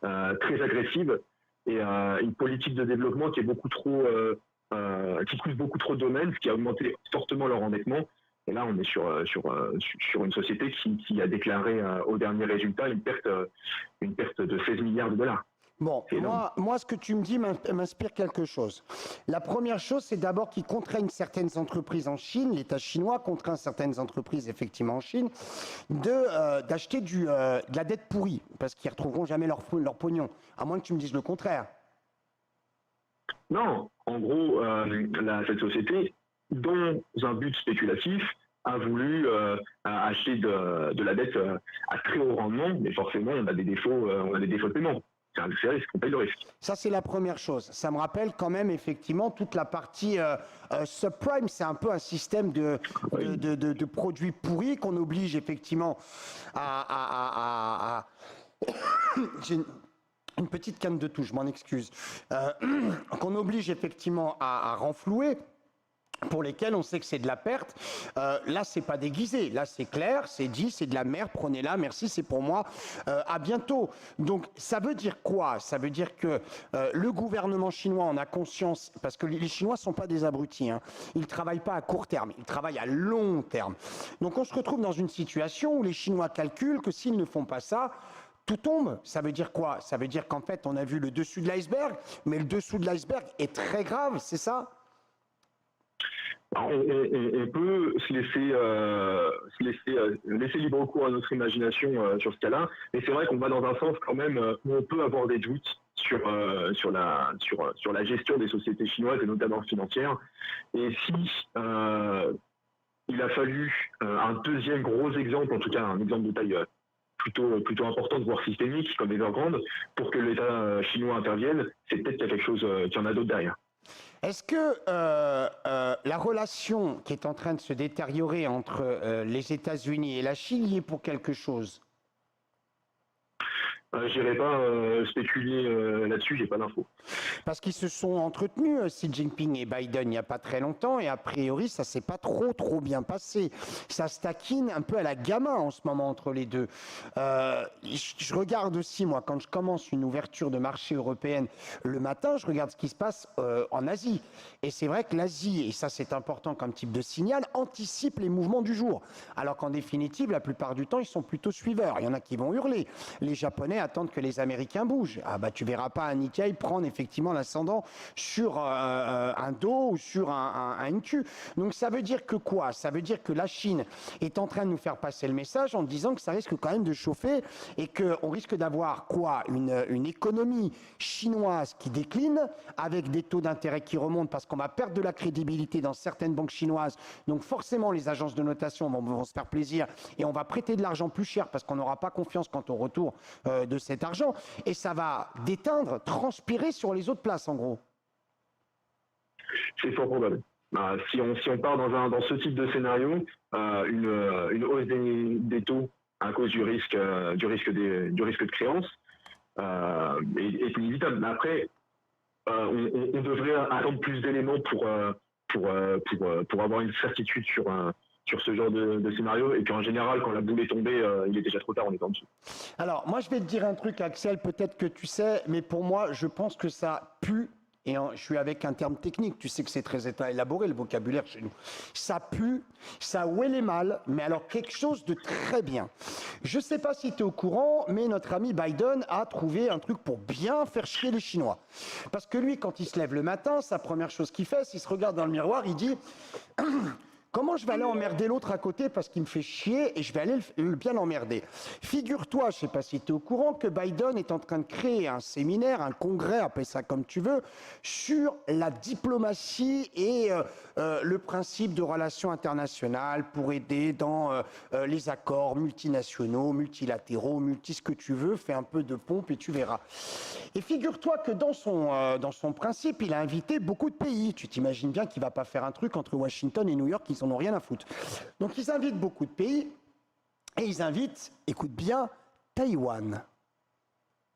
très agressive, et une politique de développement qui est beaucoup trop, qui couvre beaucoup trop de domaines, ce qui a augmenté fortement leur endettement. Et là, on est sur une société qui a déclaré au dernier résultat une perte de 16 milliards de dollars. Bon, moi, ce que tu me dis m'inspire quelque chose. La première chose, c'est d'abord qu'ils contraignent certaines entreprises en Chine, l'État chinois contraint certaines entreprises, effectivement, en Chine, d'acheter de la dette pourrie, parce qu'ils ne retrouveront jamais leur pognon, à moins que tu me dises le contraire. Non, en gros, cette société, dans un but spéculatif, a voulu acheter de la dette à très haut rendement, mais forcément, on a des défauts de paiement. C'est un risque, on paye le risque. Ça, c'est la première chose. Ça me rappelle quand même, effectivement, toute la partie subprime. C'est un peu un système de produits pourris qu'on oblige, effectivement, J'ai une petite canne de toux, je m'en excuse. Qu'on oblige, effectivement, à renflouer, pour lesquels on sait que c'est de la perte. Là, c'est pas déguisé. Là, c'est clair, c'est dit, c'est de la merde, prenez-la, merci, c'est pour moi. À bientôt. Donc, ça veut dire quoi? Ça veut dire que le gouvernement chinois en a conscience, parce que les Chinois sont pas des abrutis, hein. Ils travaillent pas à court terme, ils travaillent à long terme. Donc, on se retrouve dans une situation où les Chinois calculent que s'ils ne font pas ça, tout tombe. Ça veut dire quoi? Ça veut dire qu'en fait, on a vu le dessus de l'iceberg, mais le dessous de l'iceberg est très grave, c'est ça? On peut laisser libre cours à notre imagination sur ce cas-là, mais c'est vrai qu'on va dans un sens quand même où on peut avoir des doutes sur la gestion des sociétés chinoises et notamment financières. Et si il a fallu un deuxième gros exemple, en tout cas un exemple de taille plutôt importante, voire systémique, comme Evergrande, pour que l'État chinois intervienne, c'est peut-être qu'il y a quelque chose, qu'il y en a d'autres derrière. Est-ce que la relation qui est en train de se détériorer entre les États-Unis et la Chine y est pour quelque chose? Je n'irai pas spéculer là-dessus, j'ai pas d'infos. Parce qu'ils se sont entretenus, Xi Jinping et Biden, il n'y a pas très longtemps, et a priori, ça s'est pas trop bien passé. Ça se taquine un peu à la gamin en ce moment entre les deux. Je regarde aussi, moi, quand je commence une ouverture de marché européenne le matin, je regarde ce qui se passe en Asie. Et c'est vrai que l'Asie, et ça c'est important comme type de signal, anticipe les mouvements du jour. Alors qu'en définitive, la plupart du temps, ils sont plutôt suiveurs. Il y en a qui vont hurler. Les Japonais attendent que les Américains bougent. Ah bah tu verras pas un Nikkei prendre effectivement l'ascendant sur un Do ou sur un NQ. Donc ça veut dire que quoi? Ça veut dire que la Chine est en train de nous faire passer le message en disant que ça risque quand même de chauffer et qu'on risque d'avoir quoi? Une économie chinoise qui décline avec des taux d'intérêt qui remontent parce qu'on va perdre de la crédibilité dans certaines banques chinoises. Donc forcément les agences de notation vont se faire plaisir et on va prêter de l'argent plus cher parce qu'on n'aura pas confiance quant au retour de cet argent et ça va déteindre, transpirer sur les autres places en gros. C'est fort probable. Si on part dans ce type de scénario, une hausse des taux à cause du risque de créance est inévitable. Après, on devrait attendre plus d'éléments pour avoir une certitude sur ce genre de scénario. Et puis en général, quand la boule est tombée, il est déjà trop tard, on est en dessous. Alors, moi, je vais te dire un truc, Axel, peut-être que tu sais, mais pour moi, je pense que ça pue. Et je suis avec un terme technique, tu sais que c'est très élaboré le vocabulaire chez nous. Ça pue, ça huele mal, mais alors quelque chose de très bien. Je ne sais pas si tu es au courant, mais notre ami Biden a trouvé un truc pour bien faire chier les Chinois. Parce que lui, quand il se lève le matin, sa première chose qu'il fait, s'il se regarde dans le miroir, il dit... Comment je vais aller emmerder l'autre à côté parce qu'il me fait chier et je vais aller bien l'emmerder. Figure-toi, je ne sais pas si tu es au courant, que Biden est en train de créer un séminaire, un congrès, appelle ça comme tu veux, sur la diplomatie et le principe de relations internationales pour aider dans les accords multinationaux, multilatéraux, ce que tu veux, fais un peu de pompe et tu verras. Et figure-toi que dans son principe, il a invité beaucoup de pays. Tu t'imagines bien qu'il ne va pas faire un truc entre Washington et New York, ils n'en ont rien à foutre. Donc ils invitent beaucoup de pays et ils invitent, écoute bien, Taïwan.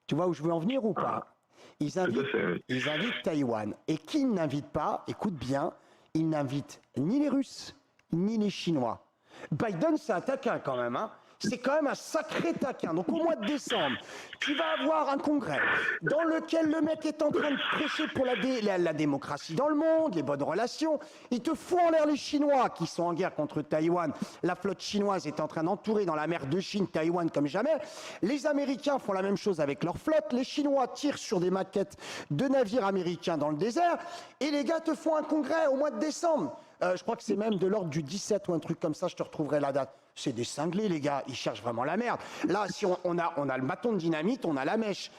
Tu vois où je veux en venir ou pas? Ils invitent Taïwan. Et qui ils n'invitent pas, écoute bien, ils n'invitent ni les Russes, ni les Chinois. Biden, c'est un taquin quand même, hein. c'est quand même un sacré taquin. Donc au mois de décembre, tu vas avoir un congrès dans lequel le mec est en train de prêcher pour la démocratie dans le monde, les bonnes relations. Il te fout en l'air les Chinois qui sont en guerre contre Taïwan. La flotte chinoise est en train d'entourer dans la mer de Chine Taïwan comme jamais. Les Américains font la même chose avec leur flotte. Les Chinois tirent sur des maquettes de navires américains dans le désert. Et les gars te font un congrès au mois de décembre. Je crois que c'est même de l'ordre du 17 ou un truc comme ça, je te retrouverai la date. C'est des cinglés, les gars, ils cherchent vraiment la merde. Là, si on a le bâton de dynamite, on a la mèche.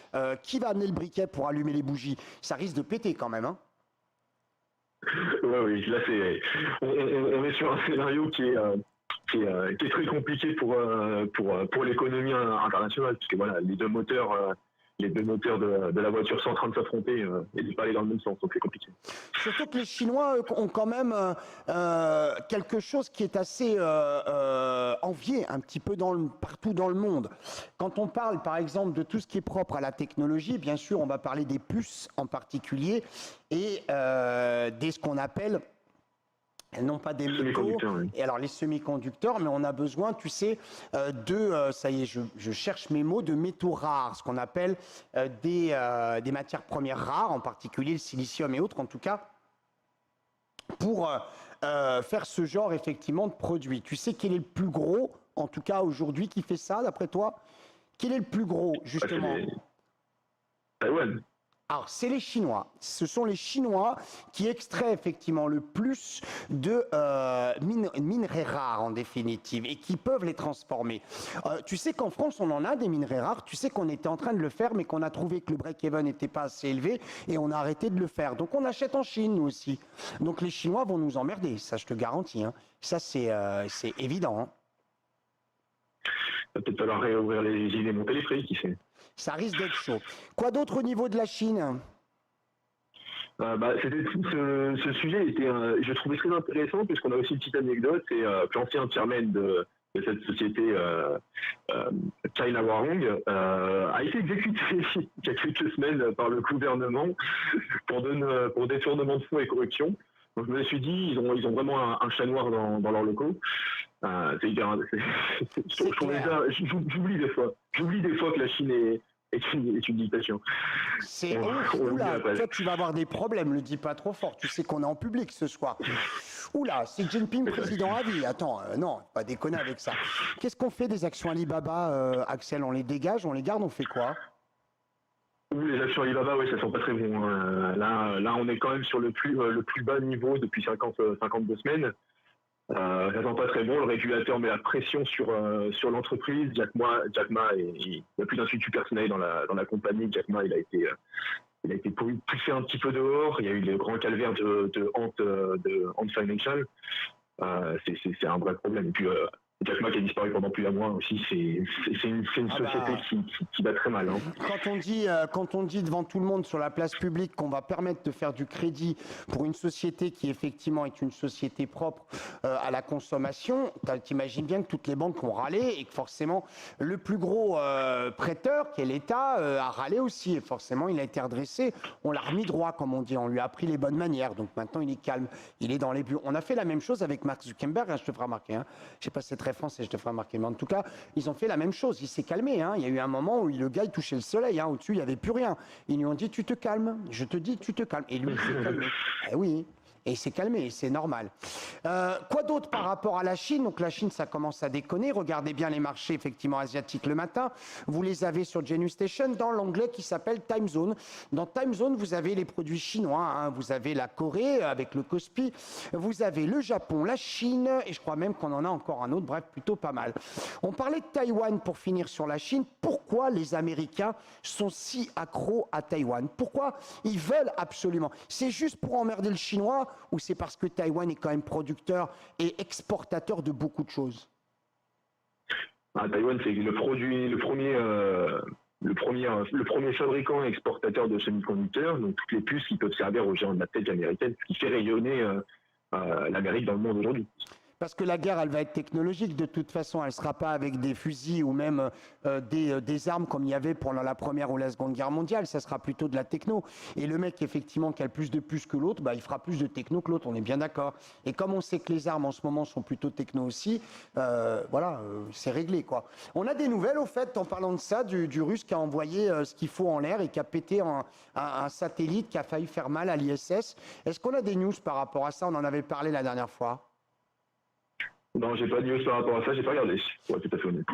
Qui va amener le briquet pour allumer les bougies? Ça risque de péter quand même, hein. Oui, là, on est sur un scénario qui est très compliqué pour l'économie internationale, parce que voilà, les deux moteurs de la voiture sont en train de s'affronter et de pas aller dans le même sens, donc c'est compliqué. Surtout que les Chinois ont quand même quelque chose qui est assez envié un petit peu partout dans le monde. Quand on parle par exemple de tout ce qui est propre à la technologie, bien sûr on va parler des puces en particulier et des ce qu'on appelle non pas des métaux, oui. et alors les semi-conducteurs, mais on a besoin, tu sais, ça y est, je cherche mes mots, de métaux rares, ce qu'on appelle des matières premières rares, en particulier le silicium et autres, en tout cas, pour faire ce genre, effectivement, de produits. Tu sais quel est le plus gros, en tout cas aujourd'hui, qui fait ça, d'après toi? Quel est le plus gros, justement? Taïwan. Alors, c'est les Chinois. Ce sont les Chinois qui extraient effectivement le plus de minerais rares, en définitive, et qui peuvent les transformer. Tu sais qu'en France, on en a des minerais rares. Tu sais qu'on était en train de le faire, mais qu'on a trouvé que le break-even n'était pas assez élevé, et on a arrêté de le faire. Donc, on achète en Chine, nous aussi. Donc, les Chinois vont nous emmerder, ça, je te garantis, hein. Ça, c'est évident, hein. Il va peut-être falloir réouvrir les usines et monter les prix, qui sait. Ça risque d'être chaud. Quoi d'autre au niveau de la Chine? C'était tout ce sujet je trouvais très intéressant puisqu'on a aussi une petite anecdote, c'est que l'ancien chairman de cette société China Huarong a été exécuté il y a quelques semaines par le gouvernement pour détournement de fonds et corruption. Donc je me suis dit, ils ont vraiment un chat noir dans leurs locaux. J'oublie des fois que la Chine est une dictature. C'est oula, toi tu vas avoir des problèmes, le dis pas trop fort. Tu sais qu'on est en public ce soir. Oula, c'est Jinping président à vie. Attends, non, pas déconner avec ça. Qu'est-ce qu'on fait des actions Alibaba, Axel? On les dégage, on les garde, on fait quoi? Les actions Alibaba, oui, ça sent pas très bon. Là, on est quand même sur le plus bas niveau depuis 52 semaines. Ça sent pas très bon. Le régulateur met la pression sur l'entreprise. Jack Ma, il n'y a plus d'insultes personnel dans la compagnie. Jack Ma, il a été poussé un petit peu dehors. Il y a eu le grand calvaire de Ant Financial. C'est un vrai problème. Et puis Jack Ma qui a disparu pendant plus d'un mois aussi, c'est une société qui va très mal. Hein. Quand on dit devant tout le monde sur la place publique qu'on va permettre de faire du crédit pour une société qui effectivement est une société propre à la consommation, t'imagines bien que toutes les banques ont râlé et que forcément le plus gros prêteur, qui est l'État, a râlé aussi. Et forcément il a été redressé, on l'a remis droit comme on dit, on lui a appris les bonnes manières. Donc maintenant il est calme, il est dans les buts. On a fait la même chose avec Mark Zuckerberg, hein, je te ferai remarquer. Hein. Je sais pas si c'est très français, je te ferai remarquer. Mais en tout cas, ils ont fait la même chose. Il s'est calmé. Hein. Il y a eu un moment où le gars, il touchait le soleil. Hein. Au-dessus, il n'y avait plus rien. Ils lui ont dit, tu te calmes. Je te dis, tu te calmes. Et lui, il s'est calmé. Eh oui. Et il s'est calmé, c'est normal. Quoi d'autre par rapport à la Chine? Donc la Chine, ça commence à déconner. Regardez bien les marchés effectivement asiatiques le matin. Vous les avez sur Genu Station dans l'onglet qui s'appelle Time Zone. Dans Time Zone, vous avez les produits chinois. Hein. Vous avez la Corée avec le Kospi. Vous avez le Japon, la Chine. Et je crois même qu'on en a encore un autre. Bref, plutôt pas mal. On parlait de Taïwan pour finir sur la Chine. Pourquoi les Américains sont si accros à Taïwan? Pourquoi ils veulent absolument? C'est juste pour emmerder le Chinois ou c'est parce que Taïwan est quand même producteur et exportateur de beaucoup de choses? Taïwan, c'est le premier fabricant et exportateur de semi-conducteurs, donc toutes les puces qui peuvent servir aux géants de la tech américaine, ce qui fait rayonner l'Amérique dans le monde aujourd'hui. Parce que la guerre, elle va être technologique de toute façon. Elle ne sera pas avec des fusils ou même des armes comme il y avait pendant la Première ou la Seconde Guerre mondiale. Ça sera plutôt de la techno. Et le mec, effectivement, qui a le plus de puces que l'autre, bah, il fera plus de techno que l'autre. On est bien d'accord. Et comme on sait que les armes en ce moment sont plutôt techno aussi, voilà, c'est réglé, quoi. On a des nouvelles, au fait, en parlant de ça, du Russe qui a envoyé ce qu'il faut en l'air et qui a pété un satellite qui a failli faire mal à l'ISS. Est-ce qu'on a des news par rapport à ça? On en avait parlé la dernière fois. Non, j'ai pas de news par rapport à ça, j'ai pas regardé. Ouais, tout à fait honnête.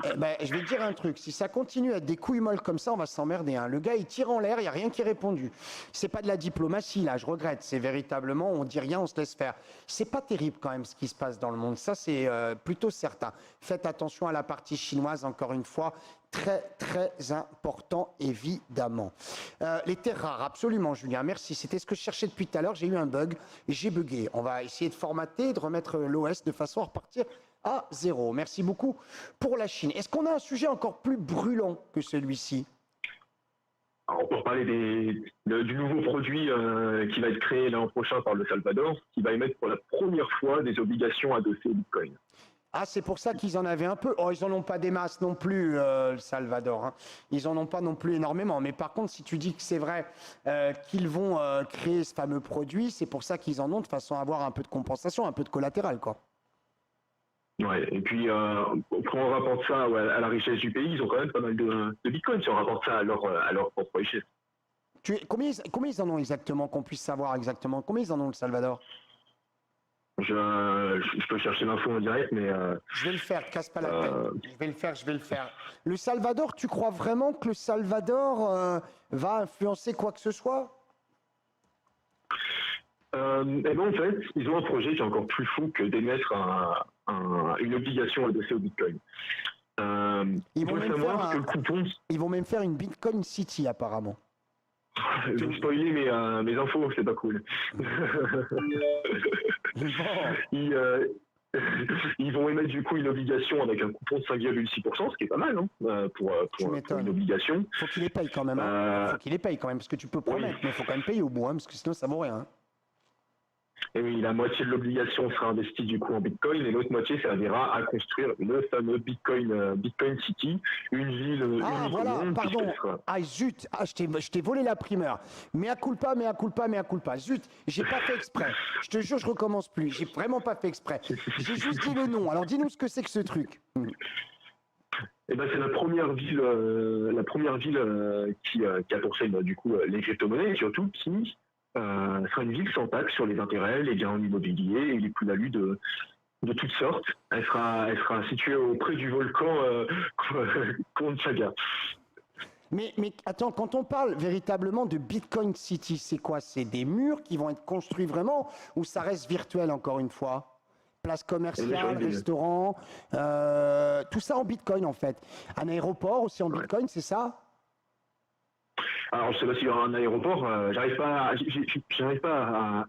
Je vais te dire un truc, si ça continue à être des couilles molles comme ça, on va s'emmerder. Hein. Le gars, il tire en l'air, il n'y a rien qui est répondu. C'est pas de la diplomatie, là, je regrette. C'est véritablement, on dit rien, on se laisse faire. C'est pas terrible quand même ce qui se passe dans le monde. Ça, c'est plutôt certain. Faites attention à la partie chinoise, encore une fois. Très, très important, évidemment. Les terres rares, absolument, Julien, merci. C'était ce que je cherchais depuis tout à l'heure. J'ai eu un bug et j'ai bugué. On va essayer de formater, de remettre l'OS de façon à repartir à 0. Merci beaucoup pour la Chine. Est-ce qu'on a un sujet encore plus brûlant que celui-ci? Alors, pour parler du nouveau produit qui va être créé l'an prochain par le Salvador, qui va émettre pour la première fois des obligations adossées au Bitcoin. Ah, c'est pour ça qu'ils en avaient un peu. Oh, ils en ont pas des masses non plus, le Salvador. Hein. Ils en ont pas non plus énormément. Mais par contre, si tu dis que c'est vrai qu'ils vont créer ce fameux produit, c'est pour ça qu'ils en ont de façon à avoir un peu de compensation, un peu de collatéral, quoi. Ouais, et puis quand on rapporte ça à la richesse du pays, ils ont quand même pas mal de Bitcoin si on rapporte ça à leur propre richesse. Combien ils en ont exactement, qu'on puisse savoir exactement? Combien ils en ont, le Salvador? Je peux chercher l'info en direct, mais... Je vais le faire, casse pas la tête. Je vais le faire. Le Salvador, tu crois vraiment que le Salvador va influencer quoi que ce soit? Eh ben en fait, ils ont un projet qui est encore plus fou que d'émettre une obligation adossée au Bitcoin. Il faut savoir que le coupon... Ils vont même faire une Bitcoin City, apparemment. Je vais spoiler mes infos, c'est pas cool. Ils vont émettre du coup une obligation avec un coupon de 5,6%, ce qui est pas mal pour une obligation. Faut qu'il les paye quand même. Faut qu'il les paye quand même, parce que tu peux promettre, mais il faut quand même payer au bout, parce que sinon ça vaut rien. Hein. Et oui, la moitié de l'obligation sera investie du coup en Bitcoin et l'autre moitié servira à construire le fameux Bitcoin City, une ville unique au monde. Pardon. Ah zut, je t'ai volé la primeur. Mea culpa. Zut, j'ai pas fait exprès. Je te jure, je recommence plus. J'ai vraiment pas fait exprès. J'ai juste dit le nom. Alors dis-nous ce que c'est que ce truc. Eh ben, c'est la première ville qui a pour cible du coup les crypto-monnaies et surtout qui sera une ville sans taxe sur les intérêts, les biens immobiliers et les plus-values de toutes sortes. Elle sera située auprès du volcan Conchaga. Mais attends, quand on parle véritablement de Bitcoin City, c'est quoi? C'est des murs qui vont être construits vraiment ou ça reste virtuel encore une fois? Place commerciale, restaurant, tout ça en Bitcoin en fait. Un aéroport aussi en Bitcoin, c'est ça? Alors, je sais pas s'il y aura un aéroport. J'arrive pas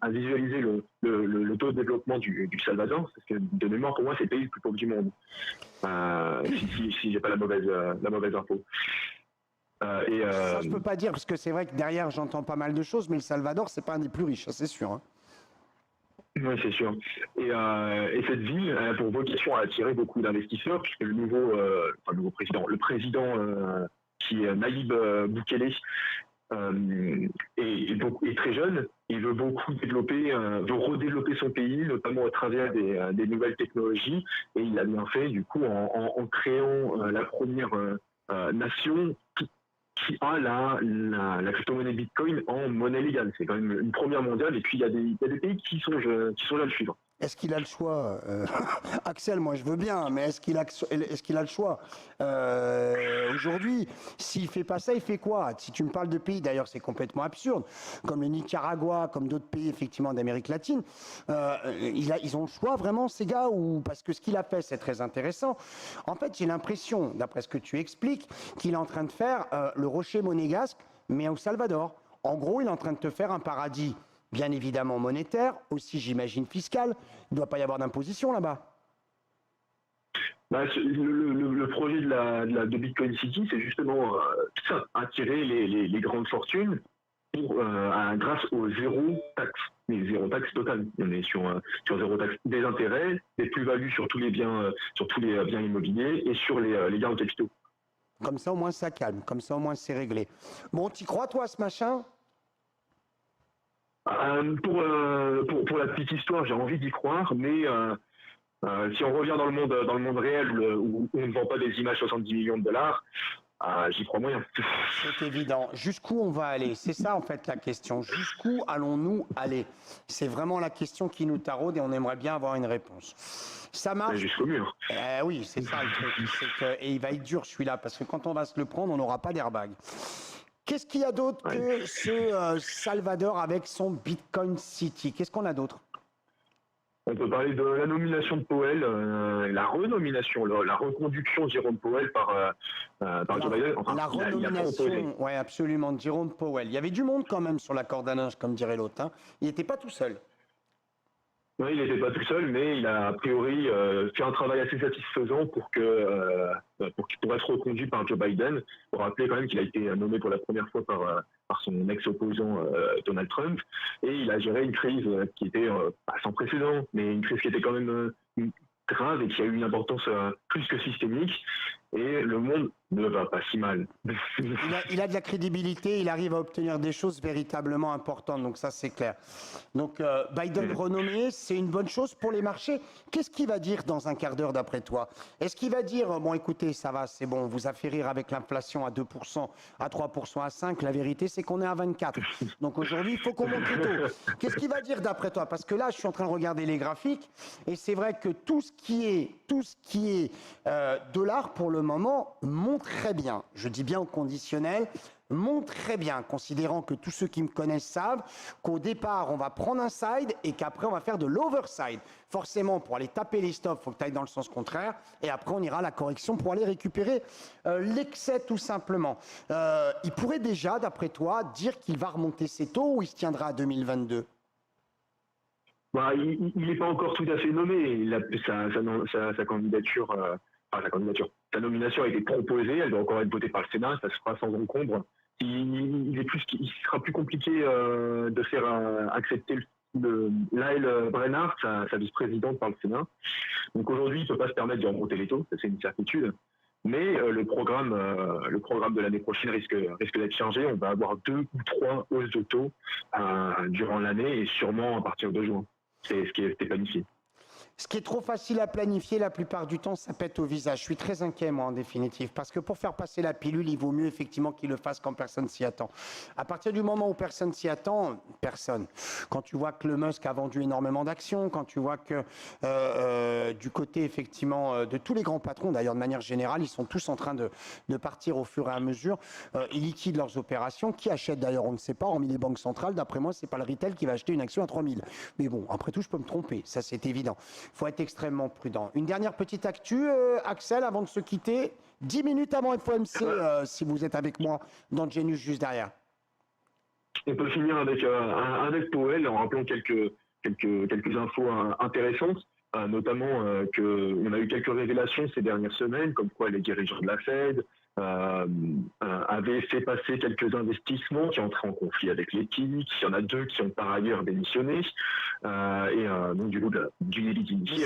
à visualiser le taux de développement du Salvador, parce que de mémoire, pour moi, c'est le pays le plus pauvre du monde. Si j'ai pas la mauvaise info. Ça, je peux pas dire, parce que c'est vrai que derrière, j'entends pas mal de choses, mais le Salvador, c'est pas un des plus riches, ça, c'est sûr. Hein. Oui, c'est sûr. Et cette ville a pour vocation à attirer beaucoup d'investisseurs, puisque le président qui est Nayib Bukele, est très jeune. Il veut beaucoup veut redévelopper son pays, notamment à travers des nouvelles technologies. Et il a bien fait, du coup, en créant la première nation qui a la crypto-monnaie Bitcoin en monnaie légale. C'est quand même une première mondiale. Et puis, il y a des pays qui sont là à le suivre. Est-ce qu'il a le choix Axel, moi je veux bien, mais est-ce qu'il a le choix aujourd'hui, s'il fait pas ça, il fait quoi? Si tu me parles de pays, d'ailleurs c'est complètement absurde, comme le Nicaragua, comme d'autres pays effectivement d'Amérique latine, ils ont le choix vraiment ces gars ou parce que ce qu'il a fait c'est très intéressant. En fait, j'ai l'impression, d'après ce que tu expliques, qu'il est en train de faire le rocher monégasque, mais au Salvador. En gros, il est en train de te faire un paradis. Bien évidemment monétaire, aussi j'imagine fiscal. Il ne doit pas y avoir d'imposition là-bas. Le projet de Bitcoin City, c'est justement attirer les grandes fortunes grâce au zéro taxe, mais zéro taxe totale. On est sur zéro taxe des intérêts, des plus-values sur tous les biens immobiliers et sur les gains en capitaux. Comme ça, au moins, ça calme. Comme ça, au moins, c'est réglé. Bon, t'y crois, toi, à ce machin? Pour la petite histoire, j'ai envie d'y croire, mais si on revient dans le monde réel où on ne vend pas des images 70 millions de dollars, j'y crois moyen. C'est évident. Jusqu'où on va aller? C'est ça, en fait, la question. Jusqu'où allons-nous aller? C'est vraiment la question qui nous taraude et on aimerait bien avoir une réponse. Ça marche. Jusqu'au mur. Oui, c'est ça le truc. Et il va être dur, celui-là, parce que quand on va se le prendre, on n'aura pas d'airbag. Qu'est-ce qu'il y a d'autre que ce Salvador avec son Bitcoin City? Qu'est-ce qu'on a d'autre? On peut parler de la nomination de Powell, la renomination, la reconduction de Jérôme Powell par Joe Biden. Enfin, la renomination, oui, absolument, de Jérôme Powell. Il y avait du monde quand même sur la corde à linge, comme dirait l'autre. Hein. Il n'était pas tout seul. Oui, il n'était pas tout seul, mais il a priori fait un travail assez satisfaisant pour être reconduit par Joe Biden. Pour rappeler quand même qu'il a été nommé pour la première fois par son ex-opposant Donald Trump, et il a géré une crise qui était pas sans précédent, mais une crise qui était quand même grave et qui a eu une importance plus que systémique. Et le monde ne va pas si mal. Il a de la crédibilité, il arrive à obtenir des choses véritablement importantes, donc ça c'est clair. Donc Biden renommé, c'est une bonne chose pour les marchés. Qu'est-ce qu'il va dire dans un quart d'heure d'après toi? Est-ce qu'il va dire, bon écoutez, ça va, c'est bon, on vous a fait rire avec l'inflation à 2%, à 3%, à 5%, la vérité c'est qu'on est à 24%. Donc aujourd'hui, il faut qu'on monte les taux. Qu'est-ce qu'il va dire d'après toi? Parce que là, je suis en train de regarder les graphiques, et c'est vrai que tout ce qui est dollar pour le moment monte très bien. Je dis bien au conditionnel, monte très bien, considérant que tous ceux qui me connaissent savent qu'au départ, on va prendre un side et qu'après, on va faire de l'overside. Forcément, pour aller taper les stops, il faut que tu ailles dans le sens contraire et après, on ira à la correction pour aller récupérer l'excès tout simplement. Il pourrait déjà, d'après toi, dire qu'il va remonter ses taux ou il se tiendra à 2022? Il n'est pas encore tout à fait nommé. Sa candidature, sa nomination a été proposée, elle doit encore être votée par le Sénat, ça se fera sans encombre. Il sera plus compliqué de faire accepter Lael Brainard, sa vice-présidente, par le Sénat. Donc aujourd'hui, il ne peut pas se permettre de remonter les taux, ça c'est une certitude. Mais le programme de l'année prochaine risque d'être chargé. On va avoir 2 ou 3 hausses de taux durant l'année et sûrement à partir de juin. C'est ce qui est planifié. Ce qui est trop facile à planifier, la plupart du temps, ça pète au visage. Je suis très inquiet, moi, en définitive, parce que pour faire passer la pilule, il vaut mieux effectivement qu'il le fasse quand personne s'y attend. À partir du moment où personne s'y attend, personne. Quand tu vois que le Musk a vendu énormément d'actions, quand tu vois que du côté effectivement de tous les grands patrons, d'ailleurs de manière générale, ils sont tous en train de partir au fur et à mesure, ils liquident leurs opérations. Qui achète d'ailleurs, on ne sait pas, hormis les banques centrales. D'après moi, c'est pas le retail qui va acheter une action à 3000. Mais bon, après tout, je peux me tromper, ça c'est évident. Il faut être extrêmement prudent. Une dernière petite actu, Axel, avant de se quitter. 10 minutes avant FOMC, si vous êtes avec moi dans Genius juste derrière. On peut finir avec Powell en rappelant quelques infos intéressantes, notamment qu'on a eu quelques révélations ces dernières semaines, comme quoi les dirigeants de la Fed avaient fait passer quelques investissements qui entraient en conflit avec l'éthique. Il y en a 2 qui ont par ailleurs démissionné. Donc du coup, du illiquidité.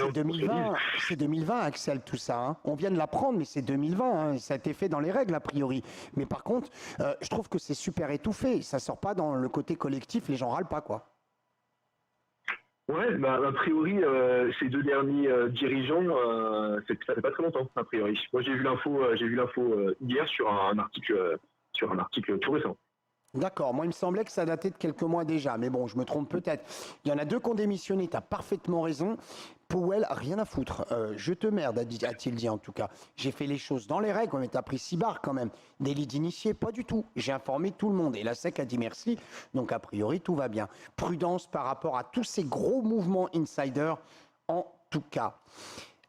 C'est 2020, Axel, tout ça. Hein. On vient de l'apprendre, mais c'est 2020. Hein. Ça a été fait dans les règles, a priori. Mais par contre, je trouve que c'est super étouffé. Ça sort pas dans le côté collectif. Les gens râlent pas, quoi. Ouais, a priori, ces 2 derniers dirigeants, ça fait pas très longtemps, a priori. Moi, j'ai vu l'info hier sur un article tout récent. D'accord, moi il me semblait que ça datait de quelques mois déjà, mais bon, je me trompe peut-être. Il y en a 2 qui ont démissionné, tu as parfaitement raison. Powell, rien à foutre. Je te merde, a-t-il dit en tout cas. J'ai fait les choses dans les règles, mais t'as pris 6 barres quand même. Délit d'initié, pas du tout. J'ai informé tout le monde et la SEC a dit merci, donc a priori tout va bien. Prudence par rapport à tous ces gros mouvements insider en tout cas.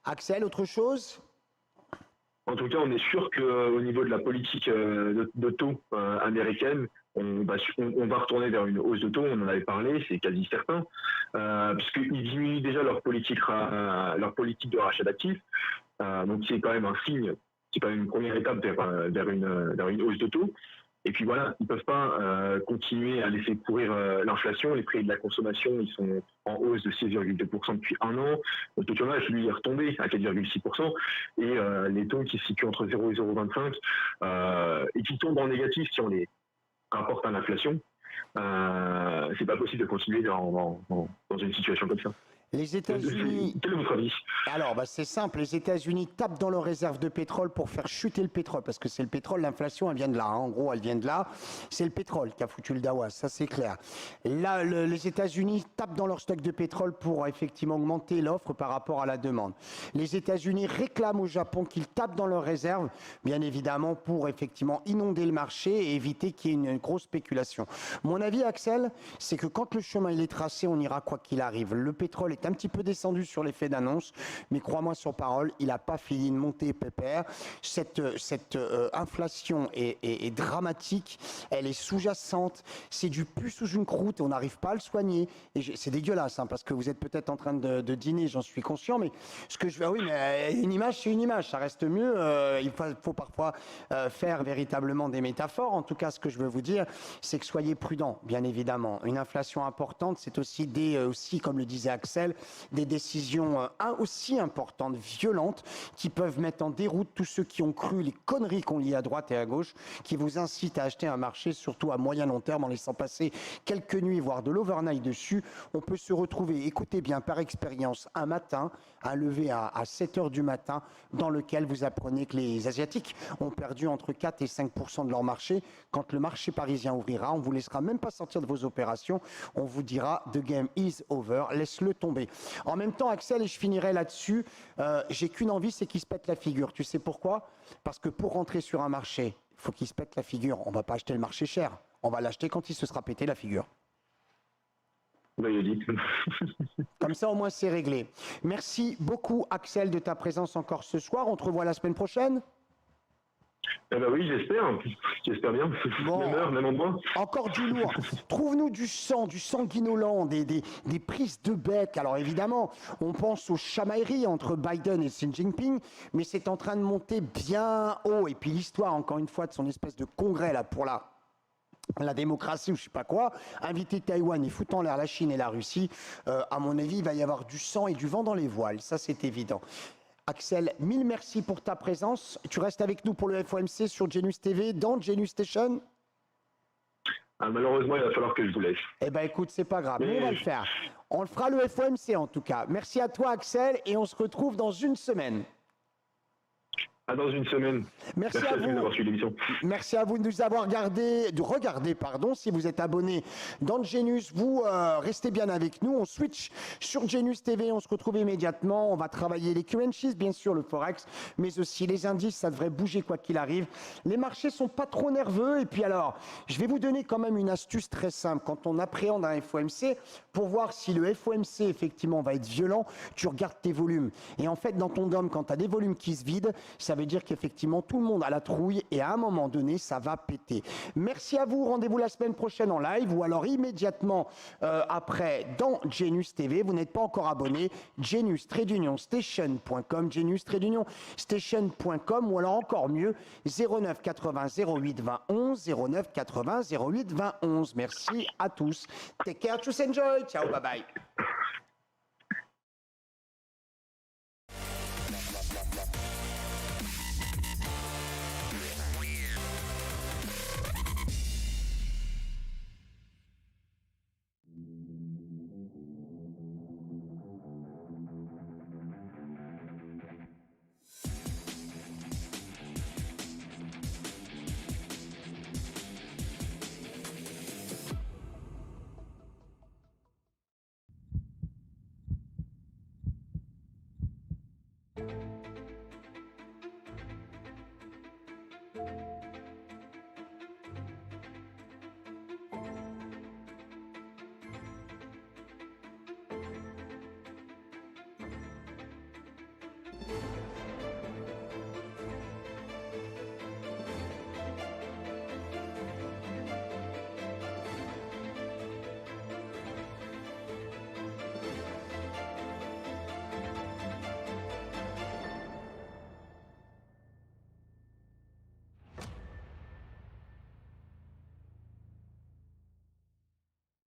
Axel, autre chose ? En tout cas, on est sûr qu'au niveau de la politique de taux américaine, on va retourner vers une hausse de taux, on en avait parlé, c'est quasi certain, puisqu'ils diminuent déjà leur politique de rachat d'actifs, donc c'est quand même un signe, c'est quand même une première étape vers une hausse de taux. Et puis voilà, ils ne peuvent pas continuer à laisser courir l'inflation. Les prix de la consommation, ils sont en hausse de 6,2% depuis un an. Le taux de chômage, lui, est retombé à 4,6%. Et les taux qui se situent entre 0 et 0,25 et qui tombent en négatif si on les rapporte à l'inflation, c'est pas possible de continuer dans une situation comme ça. Les États-Unis. Quel est votre avis? Alors, c'est simple. Les États-Unis tapent dans leurs réserves de pétrole pour faire chuter le pétrole, parce que c'est le pétrole, l'inflation, elle vient de là. En gros, elle vient de là. C'est le pétrole qui a foutu le dawa, ça c'est clair. Là, les États-Unis tapent dans leur stock de pétrole pour effectivement augmenter l'offre par rapport à la demande. Les États-Unis réclament au Japon qu'ils tapent dans leurs réserves, bien évidemment, pour effectivement inonder le marché et éviter qu'il y ait une grosse spéculation. Mon avis, Axel, c'est que quand le chemin il est tracé, on ira quoi qu'il arrive. Le pétrole est un petit peu descendu sur l'effet d'annonce, mais crois-moi sur parole, il n'a pas fini de monter pépère. Cette inflation est dramatique, elle est sous-jacente, c'est du pu sous une croûte et on n'arrive pas à le soigner. Et c'est dégueulasse, parce que vous êtes peut-être en train de dîner, j'en suis conscient, mais ce que je veux, oui, mais une image, c'est une image, ça reste mieux. Il faut parfois faire véritablement des métaphores. En tout cas, ce que je veux vous dire, c'est que soyez prudents, bien évidemment. Une inflation importante, c'est aussi aussi, comme le disait Axel, des décisions aussi importantes, violentes, qui peuvent mettre en déroute tous ceux qui ont cru les conneries qu'on lit à droite et à gauche, qui vous incitent à acheter un marché, surtout à moyen long terme, en laissant passer quelques nuits, voire de l'overnight dessus. On peut se retrouver, écoutez bien, par expérience, un matin, un lever à 7 heures du matin, dans lequel vous apprenez que les Asiatiques ont perdu entre 4 et 5% de leur marché. Quand le marché parisien ouvrira, on ne vous laissera même pas sortir de vos opérations. On vous dira « The game is over », laisse-le tomber. En même temps, Axel, et je finirai là-dessus, j'ai qu'une envie, c'est qu'il se pète la figure. Tu sais pourquoi? Parce que pour rentrer sur un marché, il faut qu'il se pète la figure. On ne va pas acheter le marché cher. On va l'acheter quand il se sera pété la figure. Comme ça, au moins, c'est réglé. Merci beaucoup, Axel, de ta présence encore ce soir. On te revoit la semaine prochaine. Eh ben oui, j'espère. J'espère bien. Bon, même heure, même endroit. Encore du lourd. Trouve-nous du sanguinolent, des prises de bec. Alors évidemment, on pense aux chamailleries entre Biden et Xi Jinping, mais c'est en train de monter bien haut. Et puis l'histoire, encore une fois, de son espèce de congrès là pour la démocratie ou je sais pas quoi, inviter Taïwan et foutre en l'air la Chine et la Russie, à mon avis, il va y avoir du sang et du vent dans les voiles. Ça, c'est évident. Axel, mille merci pour ta présence. Tu restes avec nous pour le FOMC sur Genius TV, dans Genius Station. Malheureusement, il va falloir que je vous laisse. Eh bien, écoute, c'est pas grave. Mais on va le faire. On le fera le FOMC en tout cas. Merci à toi, Axel, et on se retrouve dans une semaine. Dans une semaine. Merci à vous d'avoir suivi l'émission. Merci à vous de nous avoir regardé. Si vous êtes abonné dans Genius, vous restez bien avec nous. On switch sur Genius TV. On se retrouve immédiatement. On va travailler les currencies, bien sûr, le Forex, mais aussi les indices. Ça devrait bouger quoi qu'il arrive. Les marchés sont pas trop nerveux. Et puis alors, je vais vous donner quand même une astuce très simple. Quand on appréhende un FOMC, pour voir si le FOMC, effectivement, va être violent, tu regardes tes volumes. Et en fait, dans ton DOM, quand tu as des volumes qui se vident, ça veut dire qu'effectivement, tout le monde a la trouille et à un moment donné, ça va péter. Merci à vous. Rendez-vous la semaine prochaine en live ou alors immédiatement après dans Genius TV. Vous n'êtes pas encore abonné. Genius-station.com, Genius-station.com ou alors encore mieux, 09 80 08 20 11, 09 80 08 20 11. Merci à tous. Take care. Choose enjoy. Ciao. Bye bye.